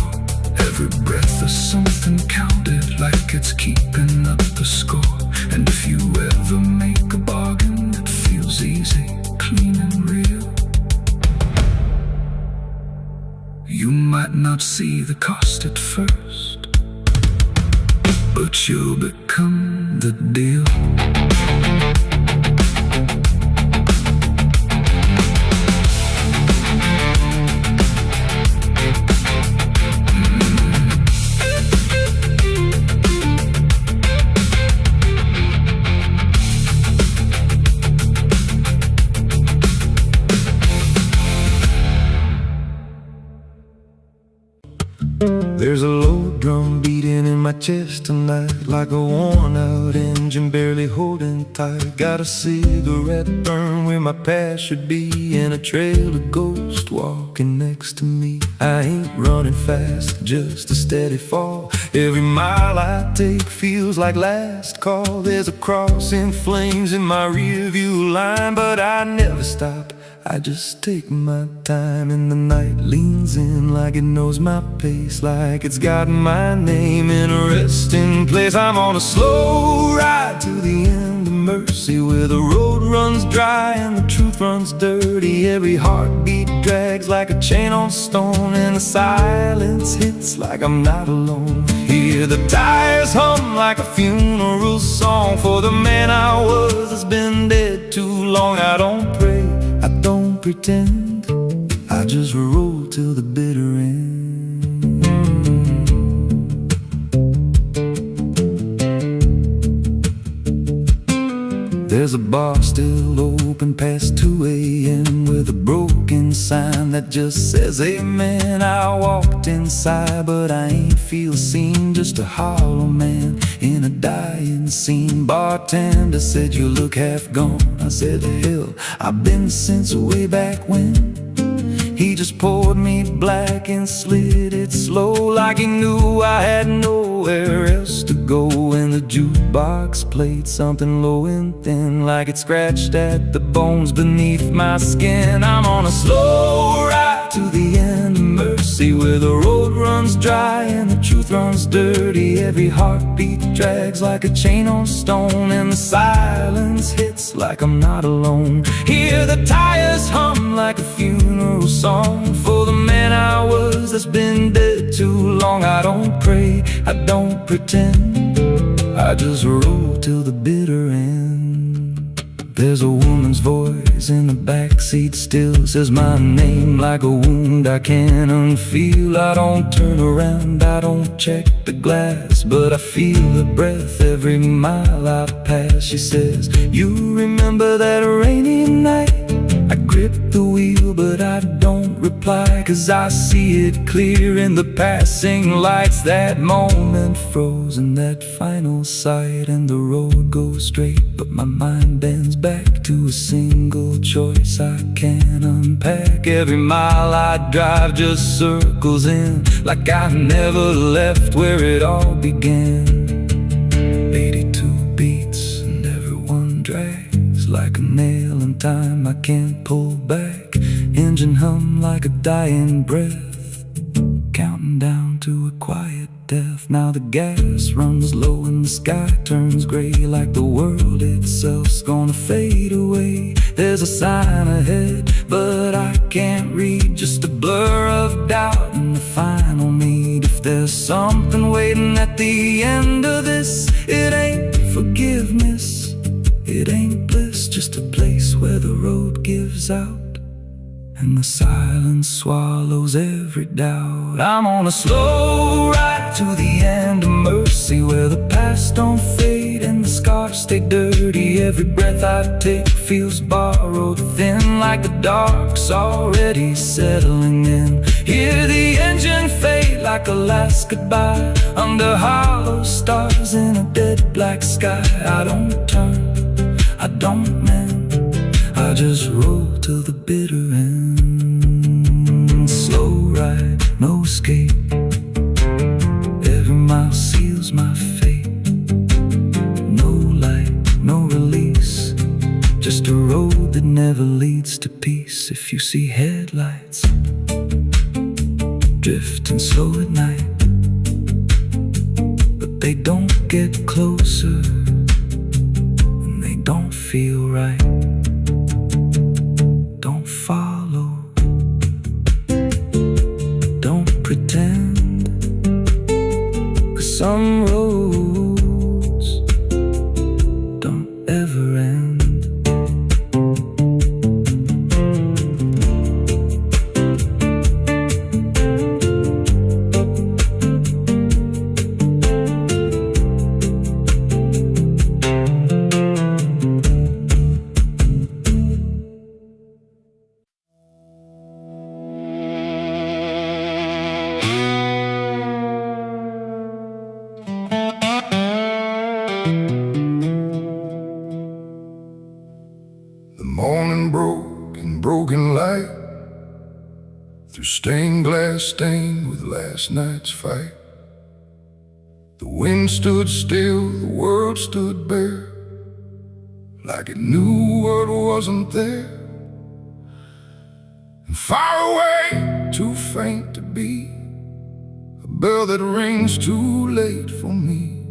Every breath is something counted, like it's keeping up the score. And if you ever make a bargain that feels easy, clean and real, you might not see the cost at first, but you'll become the deal. There's a low drum beating in my chest tonight, like a worn out engine barely holding tight. Got a cigarette burn where my past should be, and a trail of ghosts walking next to me. I ain't running fast, just a steady fall. Every mile I take feels like last call. There's a cross in flames in my rearview line, but I never stop, I just take my time. And the night leans in like it knows my pace, like it's got my name in a resting place. I'm on a slow ride to the end of mercy, where the road runs dry and the truth runs dirty. Every heartbeat drags like a chain on stone, and the silence hits like I'm not alone. Hear the tires hum like a funeral song for the man I was that's been dead too long. I don't pray, I don't pretend, I just roll till the bitter end. There's a bar still open past 2 a.m. with a broken sign that just says amen. I walked inside but I ain't feel seen, just a hollow man in a dying scene. Bartender said you look half gone. I said hell, I've been since way back when. He just poured me black and slid it slow, like he knew I had nowhere else to go. And the jukebox played something low and thin, like it scratched at the bones beneath my skin. I'm on a slow ride to the end of mercy, where the road runs dry and the truth runs dirty. Every heartbeat drags like a chain on stone, and the silence hits like I'm not alone. Hear the tires hum like a funeral song for the man I was that's been dead too long. I don't pray, I don't pretend, I just roll till the bitter end. There's a woman's voice in the backseat still, says my name like a wound I can't unfeel. I don't turn around, I don't check the glass, but I feel her breath every mile I pass. She says, you remember that rainy night? I grip the wheel but I don't reply, 'cause I see it clear in the passing lights. That moment frozen, that final sight, and the road goes straight but my mind bends back to a single choice I can't unpack. Every mile I drive just circles in, like I never left where it all began. 82 beats and everyone drags like a nail in time I can't pull back. Engine hum like a dying breath, counting down to a quiet death. Now the gas runs low and the sky turns gray, like the world itself's gonna fade away. There's a sign ahead but I can't read, just a blur of doubt and the final need. If there's something waiting at the end of this, it ain't forgiveness, it ain't bliss, just a place where the road gives out and the silence swallows every doubt. I'm on a slow ride to the end of mercy, where the past don't fade and the scars stay dirty. Every breath I take feels borrowed, thin like the dark's already settling in. Hear the engine fade like a last goodbye under hollow stars in a dead black sky. I don't turn, I don't mend, I just roll till the bitter end. Slow ride, no escape, every mile seals my fate. No light, no release, just a road that never leads to peace. If you see headlights drifting slow at night, but they don't get closer and they don't feel right, don't follow, don't pretend, 'cause some roads don't ever end. Morning broke in broken light, through stained glass stained with last night's fight. The wind stood still, the world stood bare, like it knew what wasn't there. And far away, too faint to be, a bell that rings too late for me,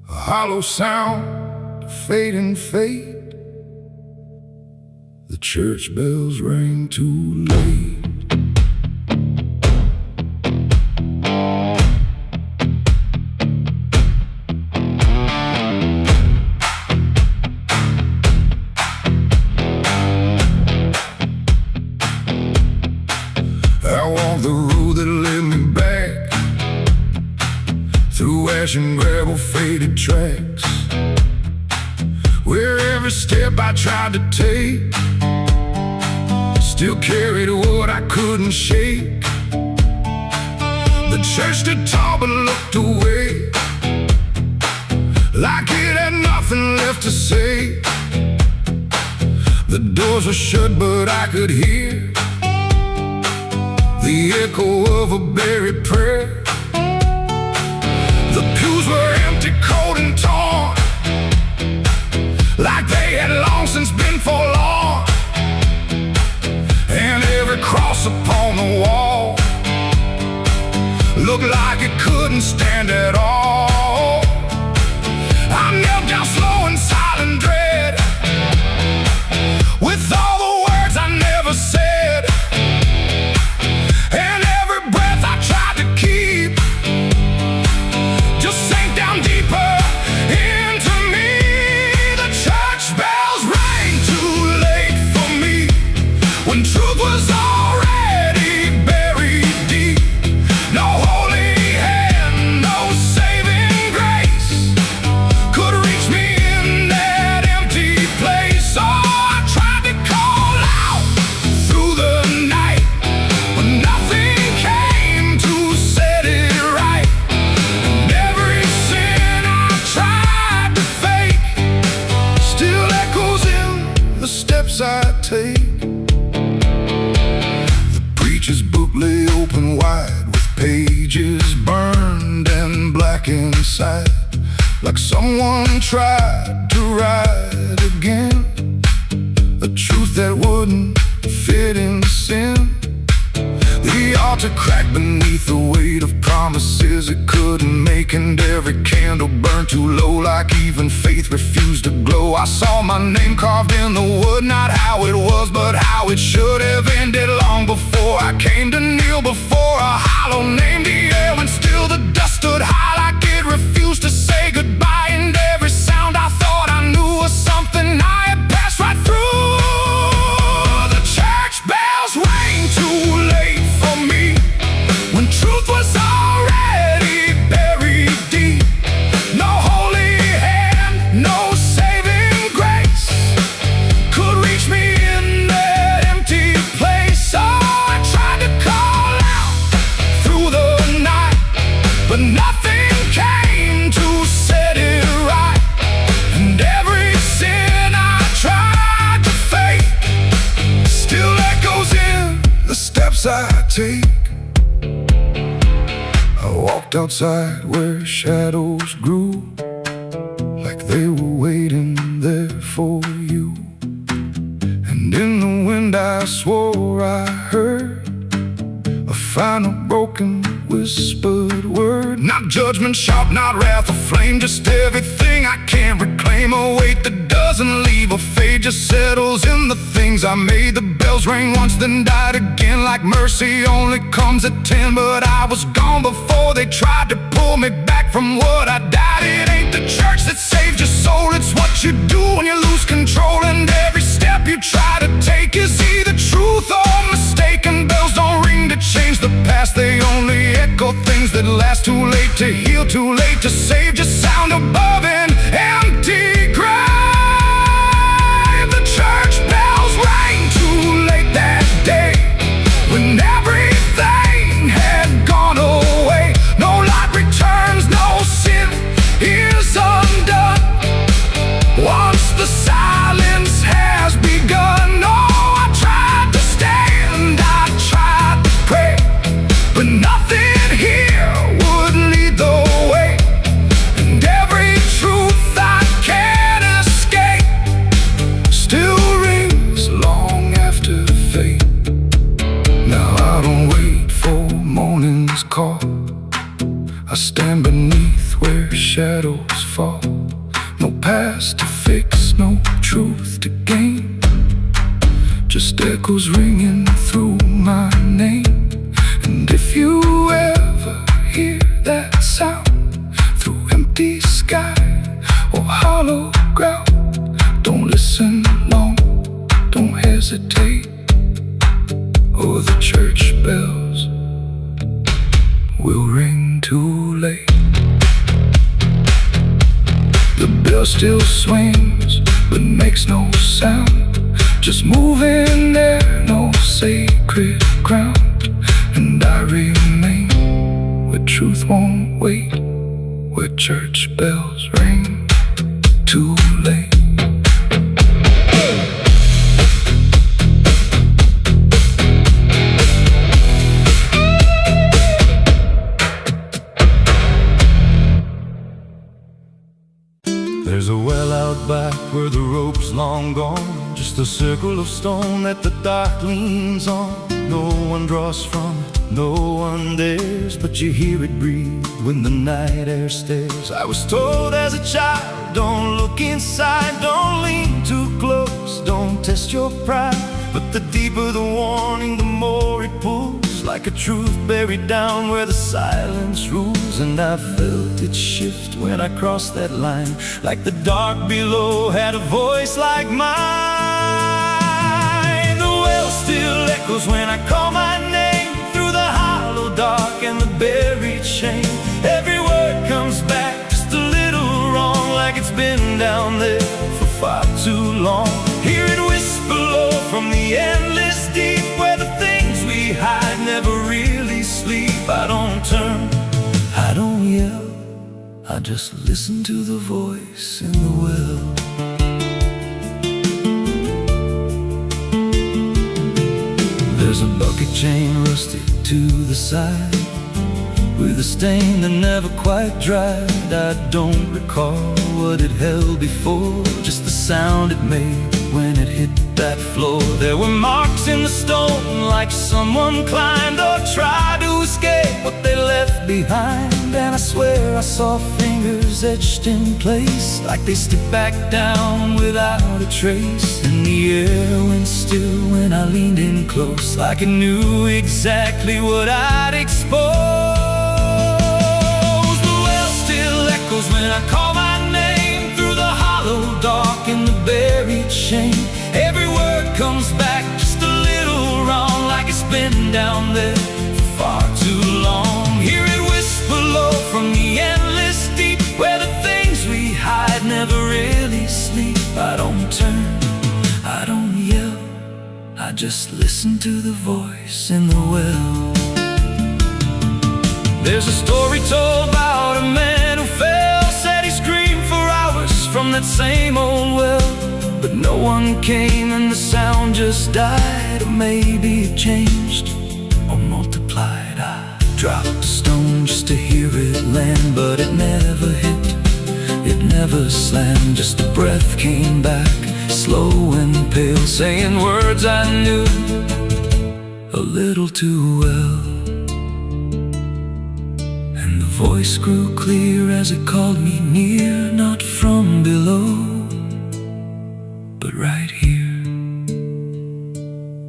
a hollow sound, a fading fate. The church bells rang too late. I walked the road that led me back, through ash and gravel, faded tracks, where every step I tried to take still carried what I couldn't shake. The church stood tall but looked away, like it had nothing left to say. The doors were shut but I could hear the echo of a buried prayer. The pews were empty, cold and torn, like they had long since been forlorn. And every cross upon the wall looked like it couldn't stand at all. I knelt down slow in silent dread, with all the words I never said, and every breath I tried to keep just sank down deeper into me. The church bells rang too late for me, when truth was already buried deep. No holy hand, no saving grace could reach me in that empty place. Oh, I tried to call out through the night, but nothing came to set it right. And every sin I tried to fake still echoes in the steps I take. The preacher's book lay open wide, with pages burned and black inside, like someone tried to write again a truth that wouldn't fit in sin. The altar cracked beneath the weight of promises it couldn't make, and every candle burned too low, like even faith refused to glow. I saw my name carved in the wood, not how it was, but how it should have ended long before I came to kneel before a hollow name. The air and still the dust stood high, like it refused to say goodbye. And every sound I thought I knew was something I had passed right through. The church bells rang too late for me, when truth was already buried deep. No holy hand, no saving grace could reach me in that empty place. Oh, I tried to call out through the night, but nothing came to set it right. And every sin I tried to fake still echoes in the steps I take. I walked outside where shadows grew, like they were waiting there for you. And in the wind I swore I heard a final broken whispered word. Not judgment sharp, not wrath or flame, just everything I can't reclaim. A weight that doesn't leave a fade, just settles in the things I made. The bells rang once then died again, like mercy only comes at 10. But I was gone before they tried to pull me back from what I died. It ain't the church that saved your soul, it's what you do when you lose control. And every step you try to take is either truth or mistaken. Bells don't ring to change the past, they only echo things that last. Too late to heal, too late to save, just sound above an empty grave. The church bells rang too late that day, when everything had gone away. No light returns, no sin is undone once the silence has begun. Oh, I tried to stand, I tried to pray, but nothing here would lead the way. And every truth I can't escape still rings long after fate. Now I don't wait for morning's call, I stand beneath where shadows fall. No past to fix, no truth to gain, just echoes ringing through my name. And if you ever hear that sound through empty sky or hollow ground, don't listen long, don't hesitate, or the church bells will ring too late. The bell still swings but makes no sound. Just moving there, no sacred ground. And I remain where truth won't wait, where church bells ring too late. There's a well out back where the rope's long gone, just a circle of stone that the dark leans on. No one draws from it, no one dares, but you hear it breathe when the night air stares. I was told as a child, don't look inside, don't lean too close, don't test your pride. But the deeper the warning, the more it pulls, like a truth buried down where the silence rules. And I felt it shift when I crossed that line, like the dark below had a voice like mine. The well still echoes when I call my name, through the hollow dark and the buried shame. Every word comes back just a little wrong, like it's been down there for far too long. Hear it whisper low from the endless deep, where the things we hide never really sleep. I don't turn, I don't yell, I just listen to the voice in the well. There's a bucket chain rusted to the side, with a stain that never quite dried. I don't recall what it held before, just the sound it made when it hit that floor. There were marks in the stone, like someone climbed or tried to escape what they left behind. And I swear I saw fingers etched in place, like they slipped back down without a trace. And the air went still when I leaned in close, like it knew exactly what I'd expose. The well still echoes when I call my name, through the hollow dark and the buried shame. Every word comes back just a little wrong, like it's been down there for far too long. Hear it whisper low from the endless deep, where the things we hide never really sleep. I don't turn, I don't yell, I just listen to the voice in the well. There's a story told about a man who fell, said he screamed for hours from that same old well, but no one came and the sound just died. Or maybe it changed or multiplied. I dropped a stone just to hear it land, but it never hit, it never slammed. Just a breath came back, slow and pale, saying words I knew a little too well. And the voice grew clear as it called me near, not from below, but right here.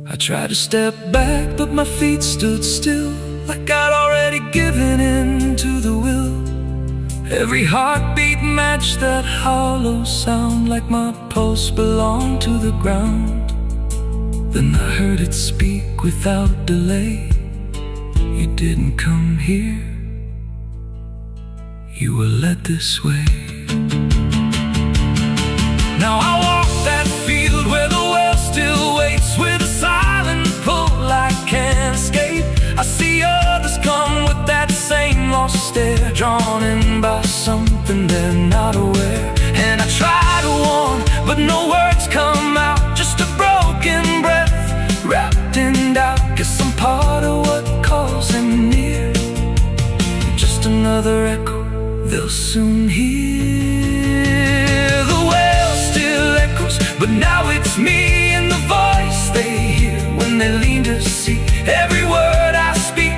I tried to step back, but my feet stood still, like I'd already given in to the will. Every heartbeat matched that hollow sound, like my pulse belonged to the ground. Then I heard it speak without delay. You didn't come here, you were led this way. Now I walk that field where the well still waits, with a silent pull I can't escape. I see others come with that same lost stare, drawn in by something they're not aware. And I try to warn, but no words come out, just a broken breath wrapped in doubt. Guess I'm part of what calls him near, just another echo they'll soon hear. The well still echoes, but now it's me and the voice they hear when they lean to see. Every word I speak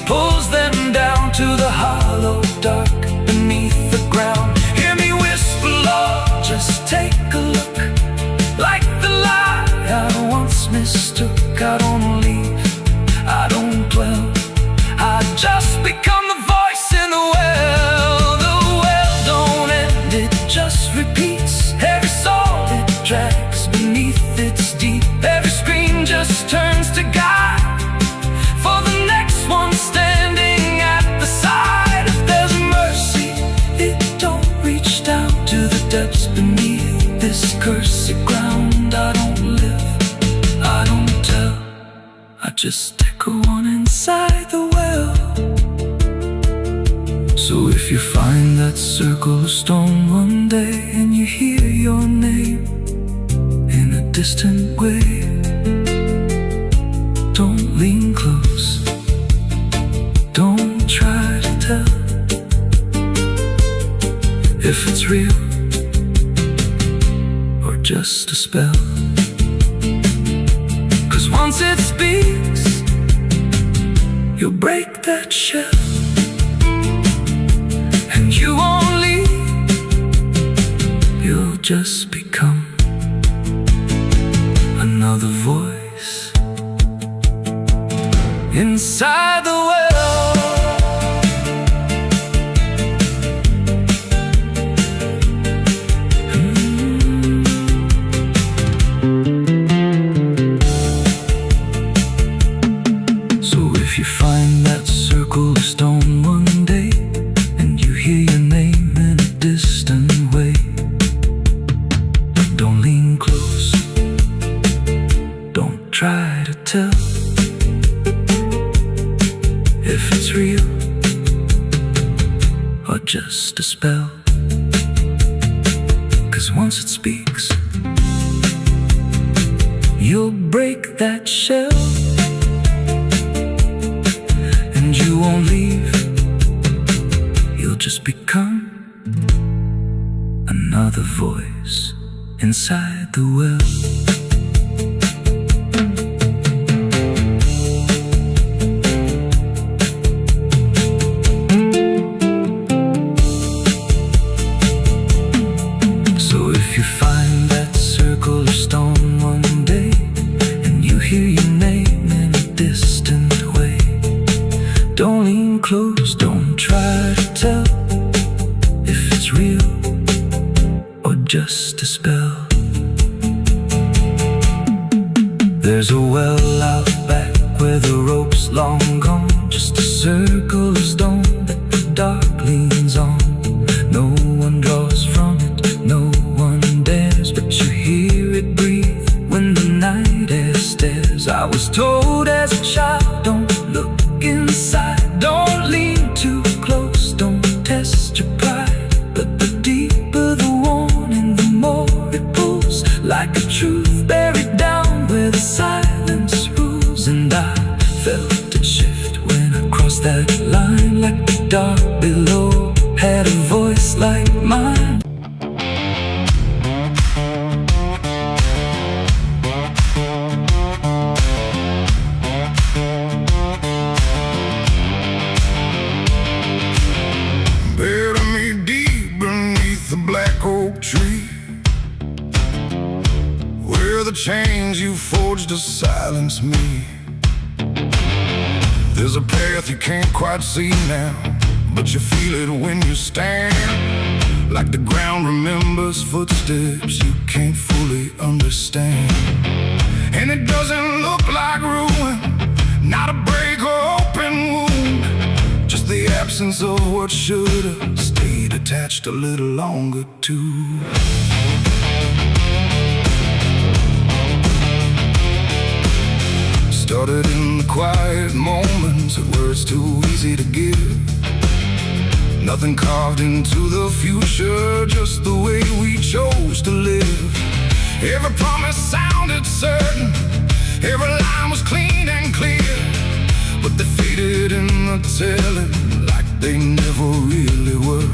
pulls them down to the hollow dark beneath the ground. Hear me whisper, Lord, just take a look, like the lie I once mistook. I don't leave, I don't dwell, I just become the voice in the well. The well don't end, it just repeats. Every soul it drags beneath its deep, every scream just turns to guide for the next one standing at the side. If there's mercy, it don't reach down to the depths beneath this curse. just echo on inside the well. So if you find that circle of stone one day and you hear your name in a distant way, don't lean close, don't try to tell if it's real or just a spell. 'Cause once it speaks, you'll break that shell, and you won't leave, you'll just become another voice inside the well. So if you find that circle of stone one day and you hear your name in a distant way, don't lean close, don't try to tell if it's real or just a spell. 'Cause once it speaks, you'll break that shell, and you won't leave, you'll just become another voice inside the well. So if you find that circle of stone one day and you hear your name in a distant way, don't lean close, don't try to tell if it's real or just a spell. There's a well out back where the rope's long gone, just a circle of stone that the dark leans on. No one draws from it, no one dares, but you hear it breathe when the night air stares. I was told as a child, don't look inside, don't lean too close, don't test your pride. But the deeper the warning, the more it pulls, like a truth buried down where the silence rules. And I felt it shift when I crossed that line, like the dark below had a voice like mine. Bury me deep beneath the black oak tree, where the chains you forged to silence me. There's a path you can't quite see now, but you feel it when you stand, like the ground remembers footsteps you can't fully understand. And it doesn't look like ruin, not a break or open wound, just the absence of what should've stayed attached a little longer too. Started in the quiet moments where it's too easy to give. Nothing carved into the future, just the way we chose to live. Every promise sounded certain, every line was clean and clear, but they faded in the telling like they never really were.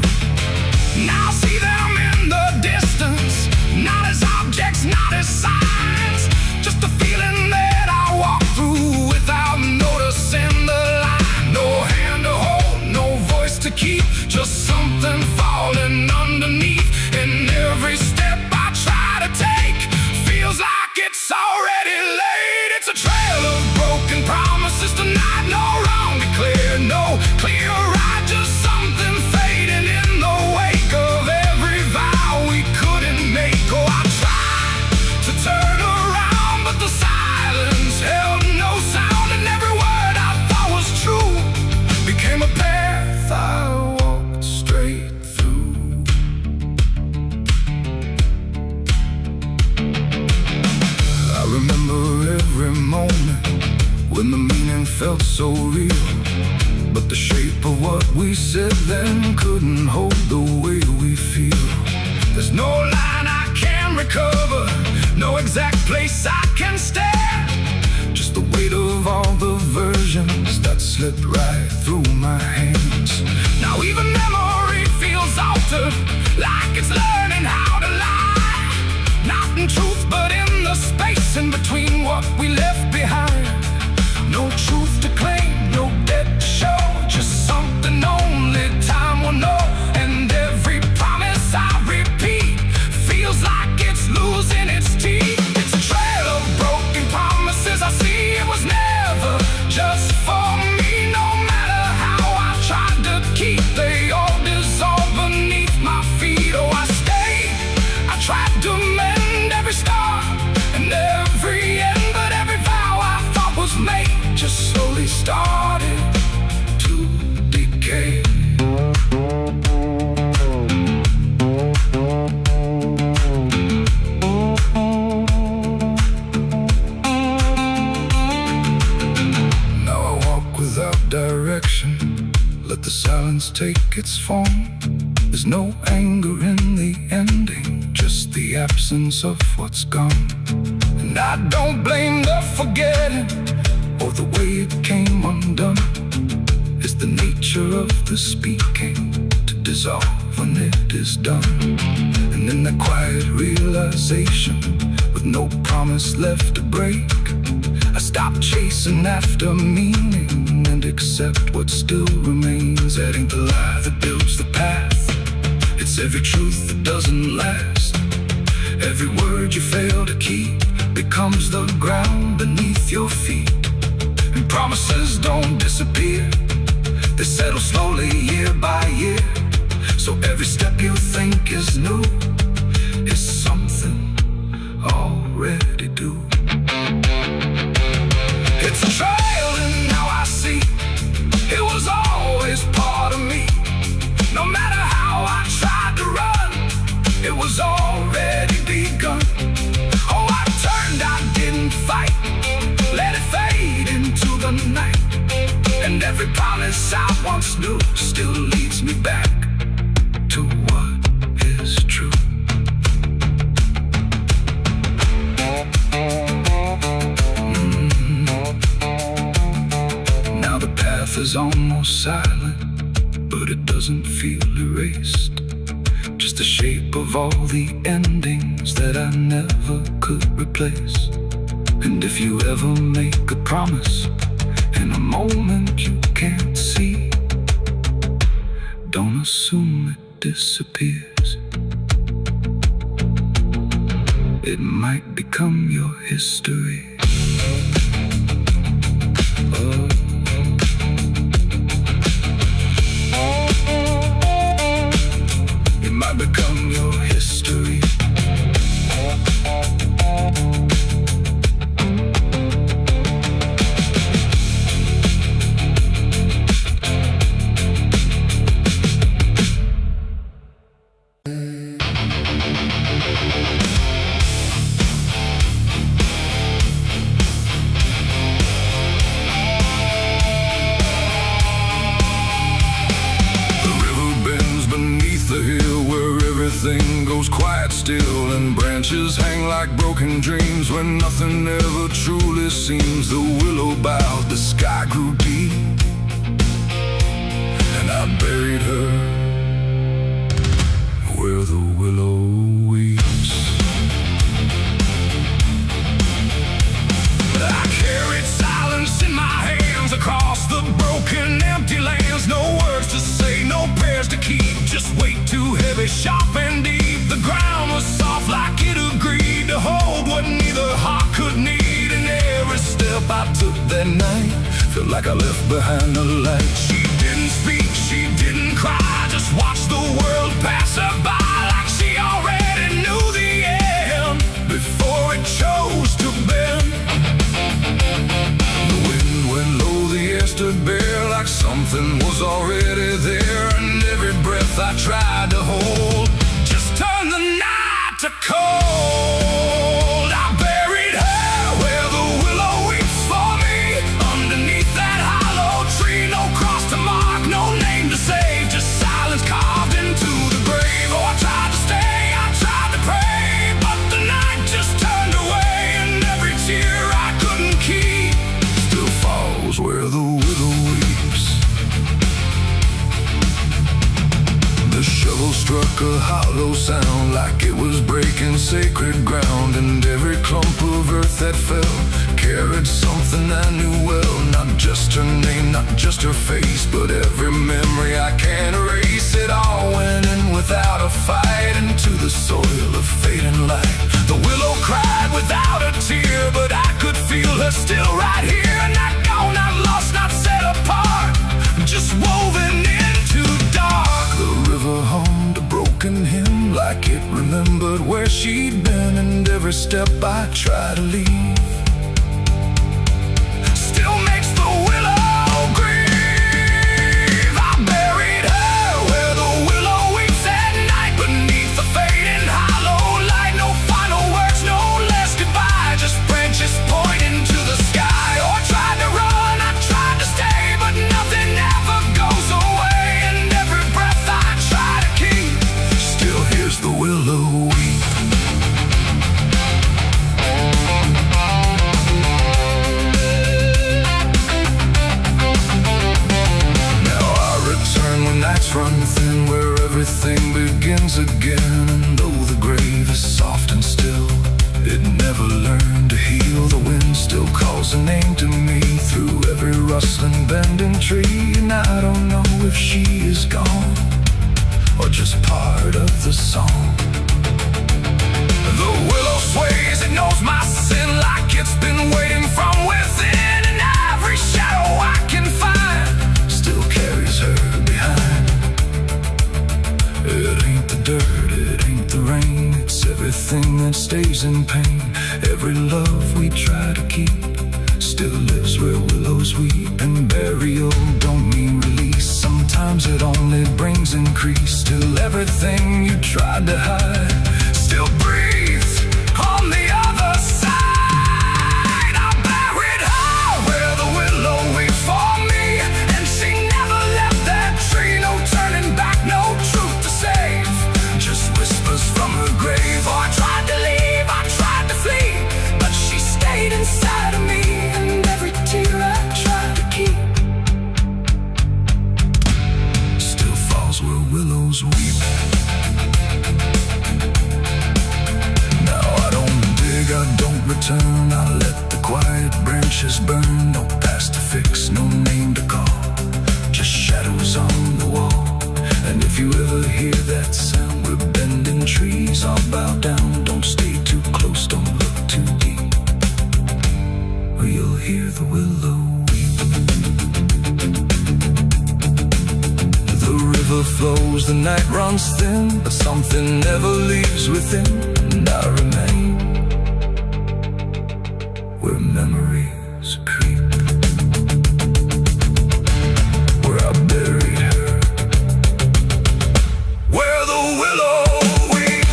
Now I see them in the distance, not as objects, not as signs, just a feeling that I walk through without noticing the line. No hand to hold, no voice to keep, just something falling underneath. And every step I try to take feels like it's already late. It's a trail of broken promises tonight, no wrong declared, no clear right, just something fading in the wake of every vow we couldn't make. Oh, I tried to turn around, but the silence held no sound, and every word I thought was true became a path I walked straight through. I remember every moment when the so real. But the shape of what we said then couldn't hold the way we feel. There's no line I can recover, no exact place I can stand. Just the weight of all the versions that slipped right through my hands. Now even memory feels altered, like it's learning how to lie. Not in truth, but in the space in between what we left behind. No truth to claim, no debt to show, just something only time will know. And every promise I repeat feels like it's losing its teeth. It's a trail of broken promises I see. It was never just for me. No matter how I tried to keep, they all dissolve beneath my feet. Oh, I stayed, I tried to mend every scar and every end, but every vow I thought was made just slowly started to decay. Now I walk without direction, let the silence take its form. There's no anger in the ending, just the absence of what's gone. And I don't blame the forgetting or the way it came undone. It's the nature of the speaking to dissolve when it is done. And in the quiet realization, with no promise left to break, I stop chasing after meaning and accept what still remains. Adding the lie that builds the path, it's every truth that doesn't last. Every word you fail to keep becomes the ground beneath your feet. And promises don't disappear, they settle slowly year by year. So every step you think is new is something already due. It's a trail and now I see it was always part of me. No matter how I tried to run, it was already begun. Oh, I turned, I didn't fight, let it fade into the night. And every promise I once knew still leads me back to what is true. Now the path is almost silent, but it doesn't feel erased. Just the shape of all the endings that I never could replace. And if you ever make a promise in a moment you can't see, don't assume it disappears. It might become your history. Oh. It might become your history. Everything goes quiet still, and branches hang like broken dreams when nothing ever truly seems. The willow bowed, the sky grew deep, and I buried her where the willow weeps. I carried silence in my hands across the broken, empty lands. No words to say, no prayers to keep, just weight too heavy, sharp and deep. The ground was soft like it agreed to hold what neither heart could need. And every step I took that night felt like I left behind a light. She didn't speak, she didn't cry, just watched the world pass her by like she already knew the end before it chose to bend. The wind went low, the air stood bare like something was already there. And every breath I tried to hold just turned the night to cold. I buried her where the willow weeps for me, underneath that hollow a hollow sound, like it was breaking sacred ground. And every clump of earth that fell carried something I knew well. Not just her name, not just her face, but every memory I can't erase. It all went in without a fight, into the soil of fading light. The willow cried without a tear, but I could feel her still right here. Not gone, not lost, not set apart, just woven into dark. The river hummed a broken hymn, like it remembered where she'd been. And every step I try to leave still makes the willow grieve. I buried her where the willow weeps at night, beneath the fading hollow light. No final words, no less goodbye, just branches pointing to the sky. Or tried to run, I tried to stay, but nothing ever goes away. And every breath I try to keep still hears the willow weep. Nights run thin, where everything begins again. And though the grave is soft and still, it never learned to heal. The wind still calls a name to me through every rustling bending tree. And I don't know if she is gone or just part of the song. The willow sways, it knows my sin, like it's been waiting from within. And every shadow I can find still carries her behind. It ain't the dirt, it ain't the rain, it's everything that stays in pain. Every love we try to keep still lives where willows weep. And burial don't mean release, sometimes it only brings increase. Till everything you tried to hide still breathes on the other side. I buried her where the willow weeps for me, and she never left that tree. No turning back, no truth to save, just whispers from her grave. Oh, I tried to leave, I tried to flee, but she stayed inside of me. And every tear I tried to keep still falls where willows weep. Now I don't dig, I don't return, I let the quiet branches burn. No past to fix, no name to call, just shadows on the wall. And if you ever hear that sound, we're bending trees, I'll bow down. Don't stay too close, don't look too deep, or you'll hear the willow weep. The river flows, the night runs thin, but something never leaves within. And I remain where memories creep, where I buried her, where the willow weeps.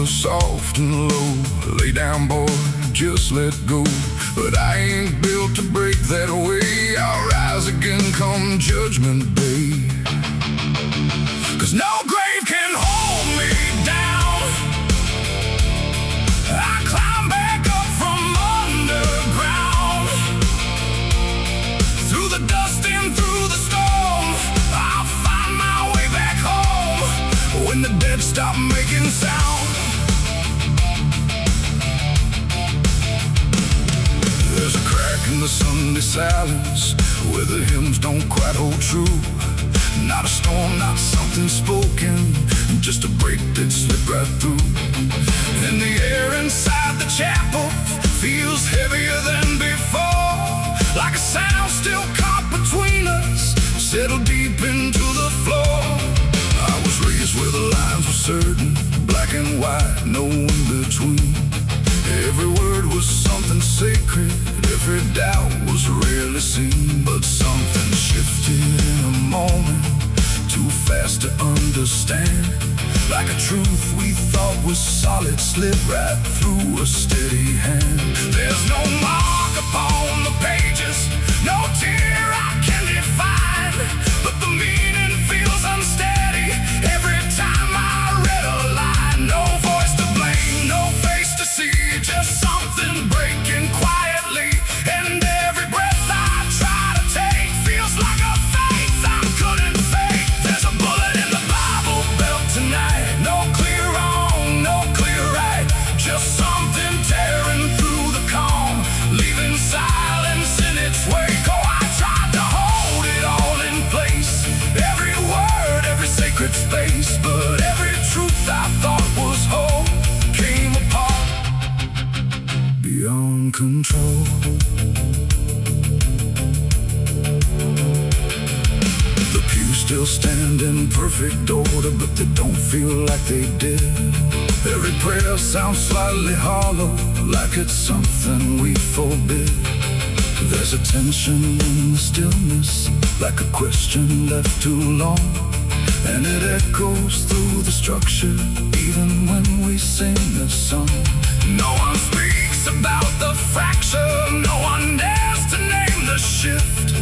Soft and low, lay down boy, just let go. But I ain't built to break that way, I'll rise again come judgment day. Cause no grave can hold me down, I climb back up from underground. Through the dust and through the storm, I'll find my way back home. When the dead stop making sound, there's a crack in the Sunday silence, where the hymns don't quite hold true. Not a storm, not something spoken, just a break that slipped right through. And the air inside the chapel feels heavier than before, like a sound still caught between us, settled deep into the floor. I was raised where the lines were certain, black and white, no in between. Every word was something sacred, every doubt was rarely seen. But something shifted in a stand. Like a truth we thought was solid slid right through a steady hand. There's no mark upon the pages, no tear I can define, but the meaning feels unsteady every time I read a line. No voice to blame, no face to see, just something breaking quietly. And every breath I try to take feels like a faith I couldn't fake. There's a bullet in the Bible belt tonight. No clear wrong, no clear right, just something tearing through the calm, leaving silence in its wake. Oh, I tried to hold it all in place, every word, every sacred space, but every truth I thought was whole came apart beyond control. The pews still stand in perfect order, but they don't feel like they did. Every prayer sounds slightly hollow, like it's something we forbid. There's a tension in the stillness, like a question left too long, and it echoes through the structure, even when we sing this song. No one speaks about the fracture, no one dares to name the shift,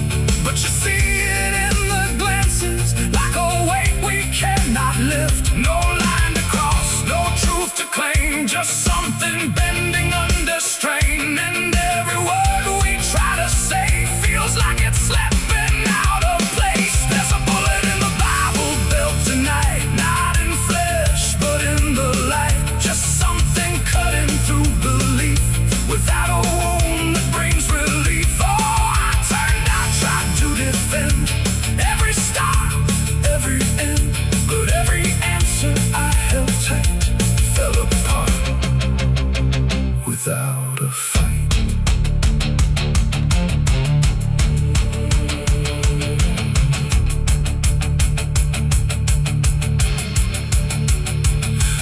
but you see it in the glances, like a weight we cannot lift. No line to cross, no truth to claim, just something bending under strain. And every word we try to say feels like it's slipping out of place. There's a bullet in the Bible belt tonight, not in flesh but in the light, just something cutting through belief without a wound that brings relief. Oh, I turned, I tried to defend every start, every end, but every answer I held tight fell apart without a fight.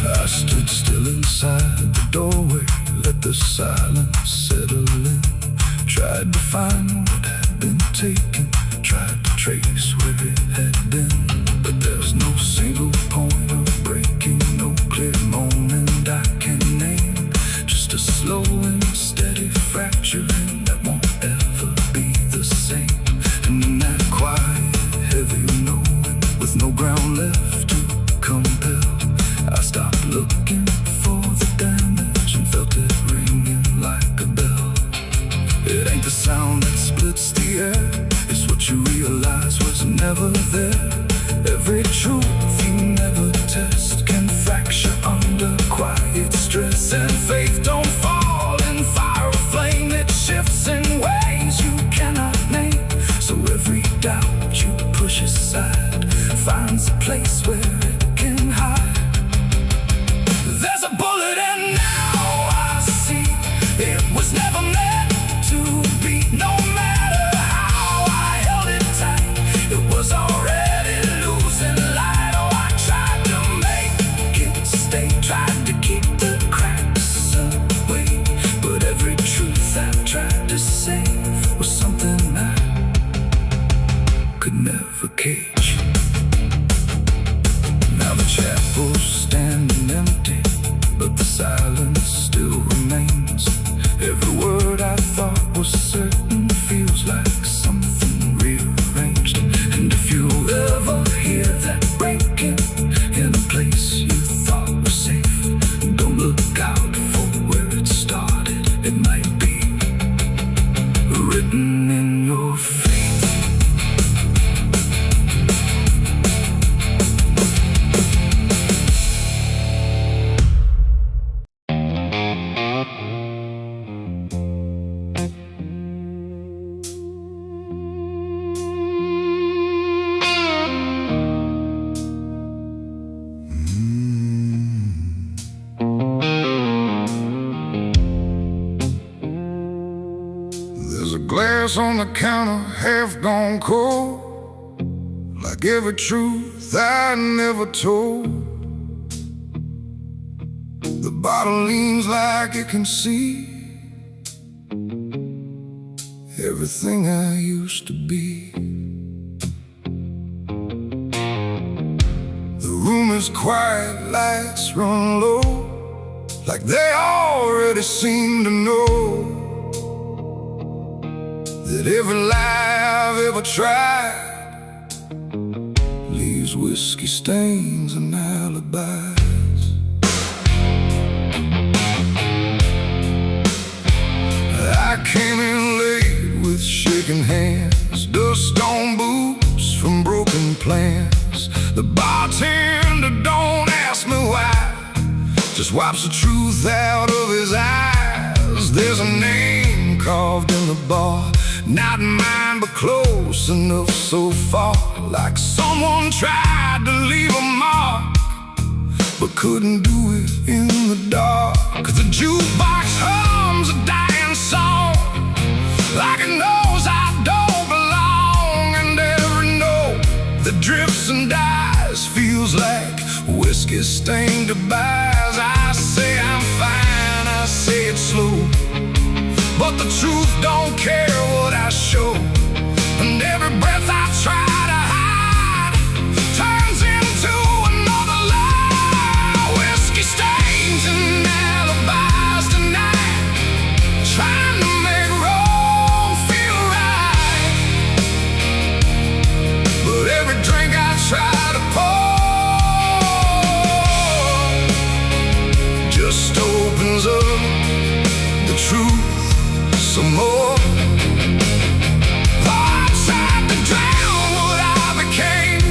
I stood still inside the doorway, let the silence settle in. Tried to find what had been taken, tried to trace where it had been, but there's no single point of breaking, no clear moment I can name. Just a slow and steady fracturing that won't ever be the same. And in that quiet, heavy knowing, with no ground left to compel, I stopped looking for the damage and felt it ringing like a bell. It ain't the sound that splits the air, it's what you realize was never there. Every truth you never test can fracture under quiet stress. And faith don't fall in fire or flame, it shifts in ways you cannot name. So every doubt you push aside finds a place where it can hide. There's a bullet and now I see it was never meant to be. No matter how I held it tight, it was already losing light. Oh, I tried to make it stay, tried to keep the cracks away, but every truth I tried to say was something I could never cage. Now the chapel's standing empty, but the silence still remains. Every word I thought was certain feels like something rearranged. And if you ever hear that breaking in a place you thought was safe, don't look out for where it started. It might be written in your fate. Glass on the counter, half gone cold, like every truth I never told. The bottle leans like it can see everything I used to be. The room his quiet lights run low, like they already seem to know that every lie I've ever tried leaves whiskey stains and alibis. I came in late with shaking hands, dust on boots from broken plans. The bartender don't ask me why, just wipes the truth out of his eyes. There's a name carved in the bar, not mine but close enough so far, like someone tried to leave a mark but couldn't do it in the dark. The jukebox hums a dying song, like it knows I don't belong, and every note that drifts and dies feels like whiskey stained goodbyes. I say I'm fine, I say it slow, but the truth don't care what I show, and every breath I try to hide turns into another lie. Whiskey stains and alibis tonight, trying to make wrong feel right. But every drink I try to pour just opens up the truth some more. I tried to drown what I became,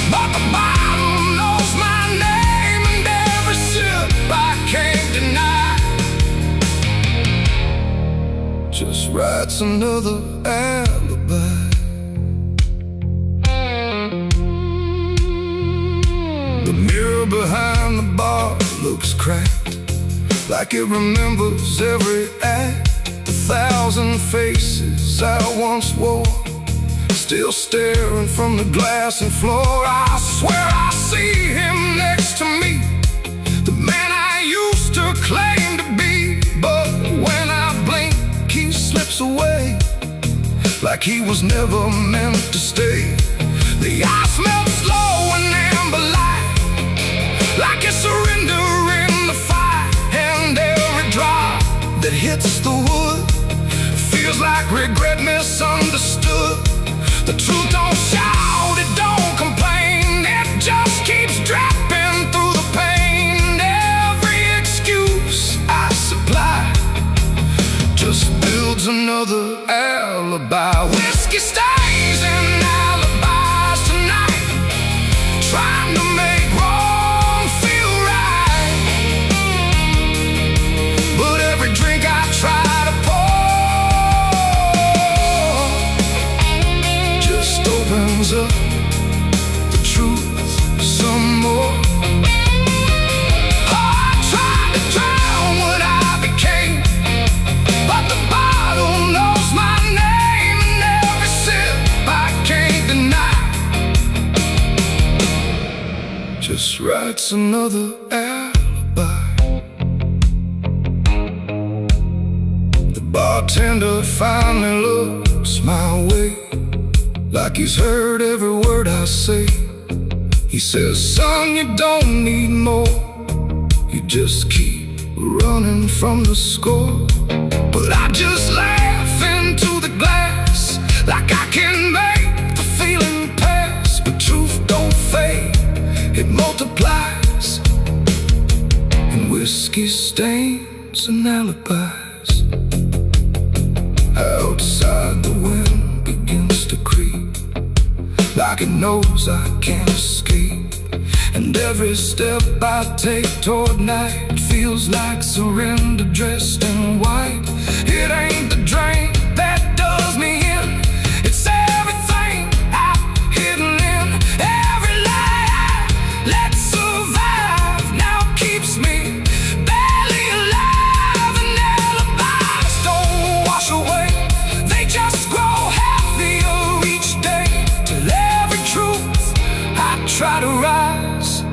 but the bottle knows my name, and every sip I can't deny just writes another alibi. The mirror behind the bar looks cracked, like it remembers every act. 1,000 faces I once wore, still staring from the glass and floor. I swear I see him next to me, the man I used to claim to be. But when I blink, he slips away, like he was never meant to stay. The ice melts slow and amber light, like a surrender in the fire, and every drop that hits the wood feels like regret misunderstood. The truth don't shout, it don't complain, it just keeps dropping through the pain. Every excuse I supply just builds another alibi. Whiskey stains and alibis tonight, trying to make wrong feel right. But every drink I try to opens up the truth some more. I tried to drown what I became, but the bottle knows my name, and every sip I can't deny just writes another alibi. The bartender finally looks my way, like he's heard every word I say. He says, son, you don't need more, you just keep running from the score. But I just laugh into the glass, like I can make the feeling pass. But truth don't fade, it multiplies, and whiskey stains and alibis. Outside the wind begins to creep, like it knows I can't escape, and every step I take toward night feels like surrender dressed in white. It ain't the drink that does me in, it's everything I've hidden in. Every lie I let survive now keeps me barely alive, and alibis don't wash away, they just grow heavier each day, till every truth I try to rise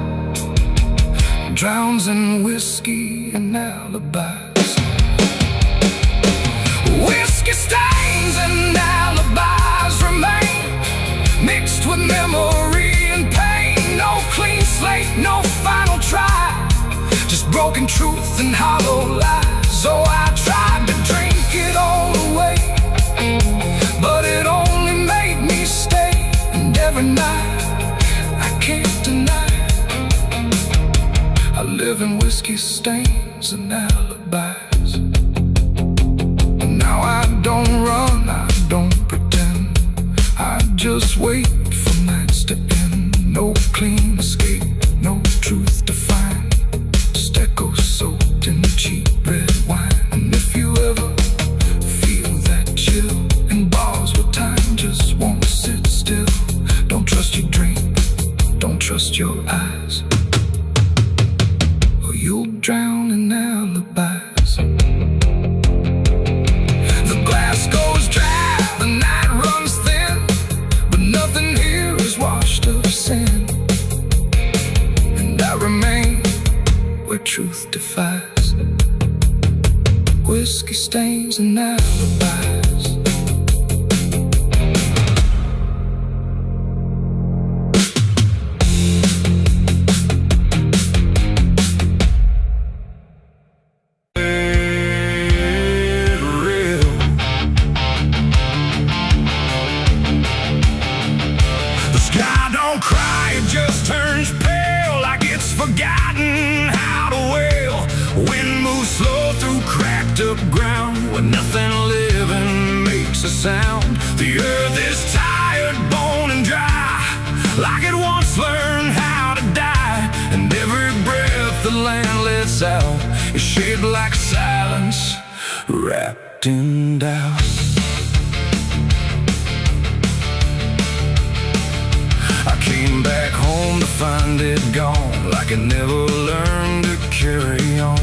drowns in whiskey and alibis. Whiskey stains and alibis remain, mixed with memory and pain. No clean slate no final try, just broken truth and hollow lies. So I tried to drink it all away, but it only made me stay. And every night, I can't deny, I live in whiskey stains and alibis. And now I don't run, I don't pretend, I just wait for nights to end. No clean escape, no truth to find, just echoes soaked in cheap red wine. And if you ever feel that chill in bars where time just won't sit still, don't trust your dream, don't trust your eyes, or you'll drown in alibis. The glass goes dry, the night runs thin, but nothing here is washed of sin. And I remain where truth defies, whiskey stains and alibis. Forgotten how to wail. Wind moves slow through cracked up ground where nothing living makes a sound. The earth is tired, bone and dry, like it once learned how to die. And every breath the land lets out is shaped like silence, wrapped in doubt. I came back home to find it gone, like I never learned to carry on.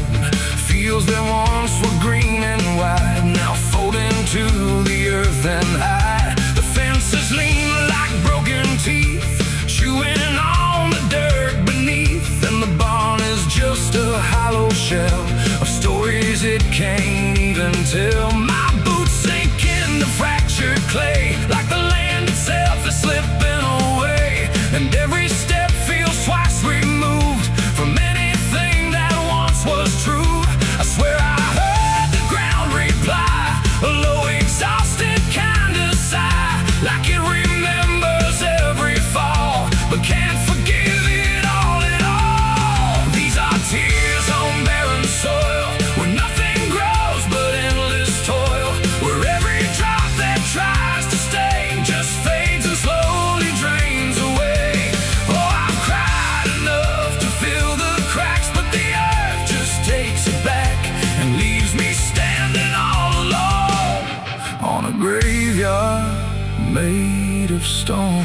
Fields that once were green and wide, now fold into the earth and hide. The fences lean like broken teeth, chewing on the dirt beneath. And the barn is just a hollow shell of stories it can't even tell. My boots sink into fractured clay, like the land itself is slipping away. And every step feels twice removed from anything that once was true. I swear I heard the ground reply, a low exhausted kind of sigh, like it remembers every fall, but can't forgive it all at all. These are tears on barren soil, where nothing grows but endless toil, where every drop that tries to stay just fades and slowly drains away. Oh, I've cried enough to fill the cracks, but the earth just takes it back and leaves me standing all alone on a graveyard made of stone.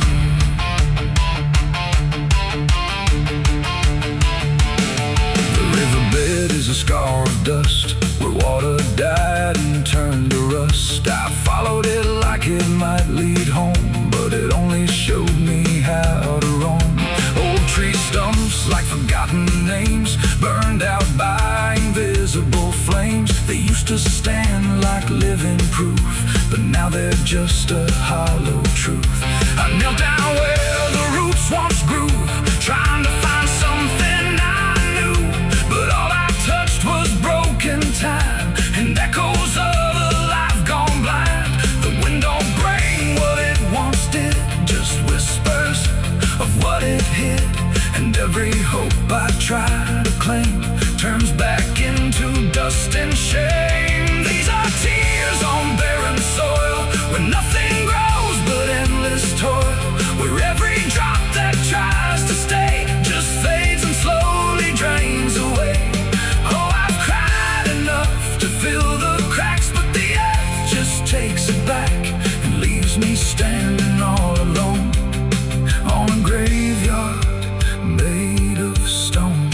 The riverbed is a scar of dust, where water died and turned to rust. I followed it like it might lead home, but it only showed me how to roam. Old tree stumps like forgotten names, burned out by invisible flames. They used to stand like living proof, but now they're just a hollow truth. I knelt down where the roots once grew, trying to find something I knew, but all I touched was broken time and echoes of a life gone blind. The wind don't bring what it once did, just whispers of what it hid. And every hope I try to claim turns back into dust and shame. These are tears on barren soil, where nothing grows but endless toil, where every drop that tries to stay just fades and slowly drains away. Oh, I've cried enough to fill the cracks, but the earth just takes it back and leaves me standing all alone on a graveyard made of stone.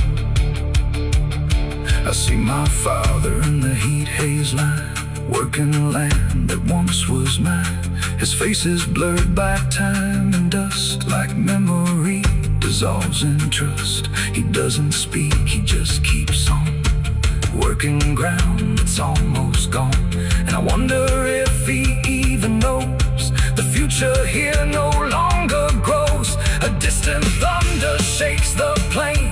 I see my father in the heat haze line, working land that once was mine. His face is blurred by time and dust, like memory dissolves in trust. He doesn't speak, he just keeps on working ground that's almost gone. And I wonder if he even knows the future here no longer grows. A distant thunder shakes the plain,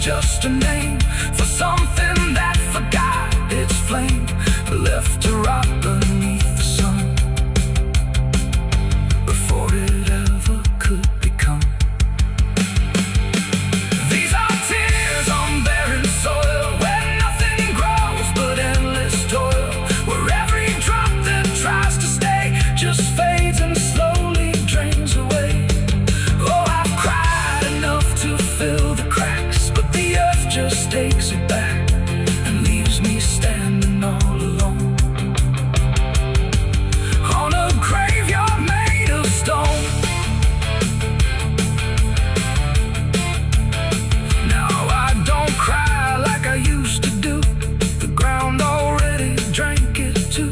just a name for something that forgot its flame, left to rot beneath the sun before it ever could become. These are tears on barren soil, where nothing grows but endless toil, where every drop that tries to stay just fades and slowly drains away. Oh, I've cried enough to fill the cracks, but the earth just takes it back and leaves me standing all alone on a graveyard made of stone. Now I don't cry like I used to do. The ground already drank it too,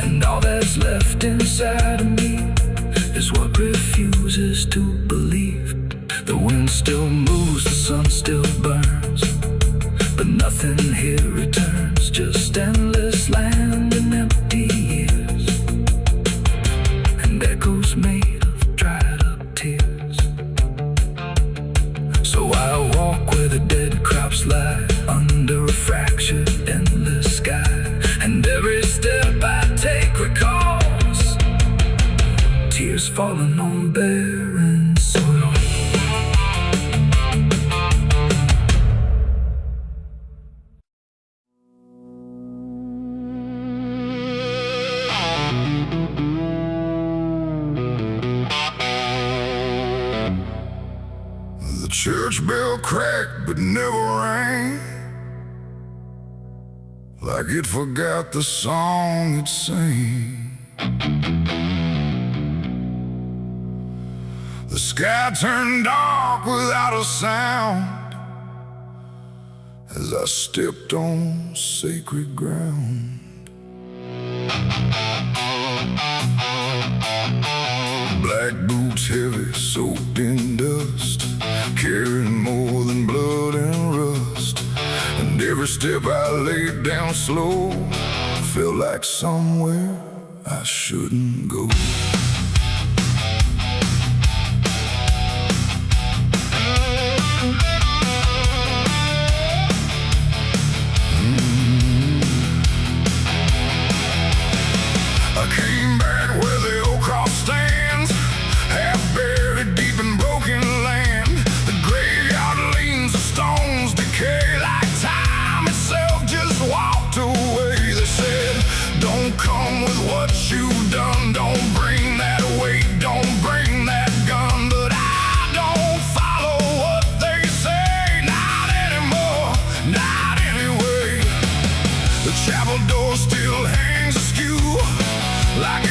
and all that's left inside of me is what refuses to believe. The wind still moves, the sun still burns, but nothing here returns, just endless land and empty years, and echoes made of dried up tears. So I walk where the dead crops lie, under a fractured endless sky, and every step I take recalls tears falling on barren soil. The church bell cracked but never rang, like it forgot the song it sang. The sky turned dark without a sound as I stepped on sacred ground. Black boots heavy, soaked in dust, carrying more than blood and rust, and every step I laid down slow felt like somewhere I shouldn't go. I came back where the old cross stands, half buried deep in broken land. The graveyard leans, the stones decay like time itself just walked away. They said, don't come with what you've done, don't bring that weight, don't bring that gun. But I don't follow what they say, not anymore, not anyway. The chapel door still hangs askew, like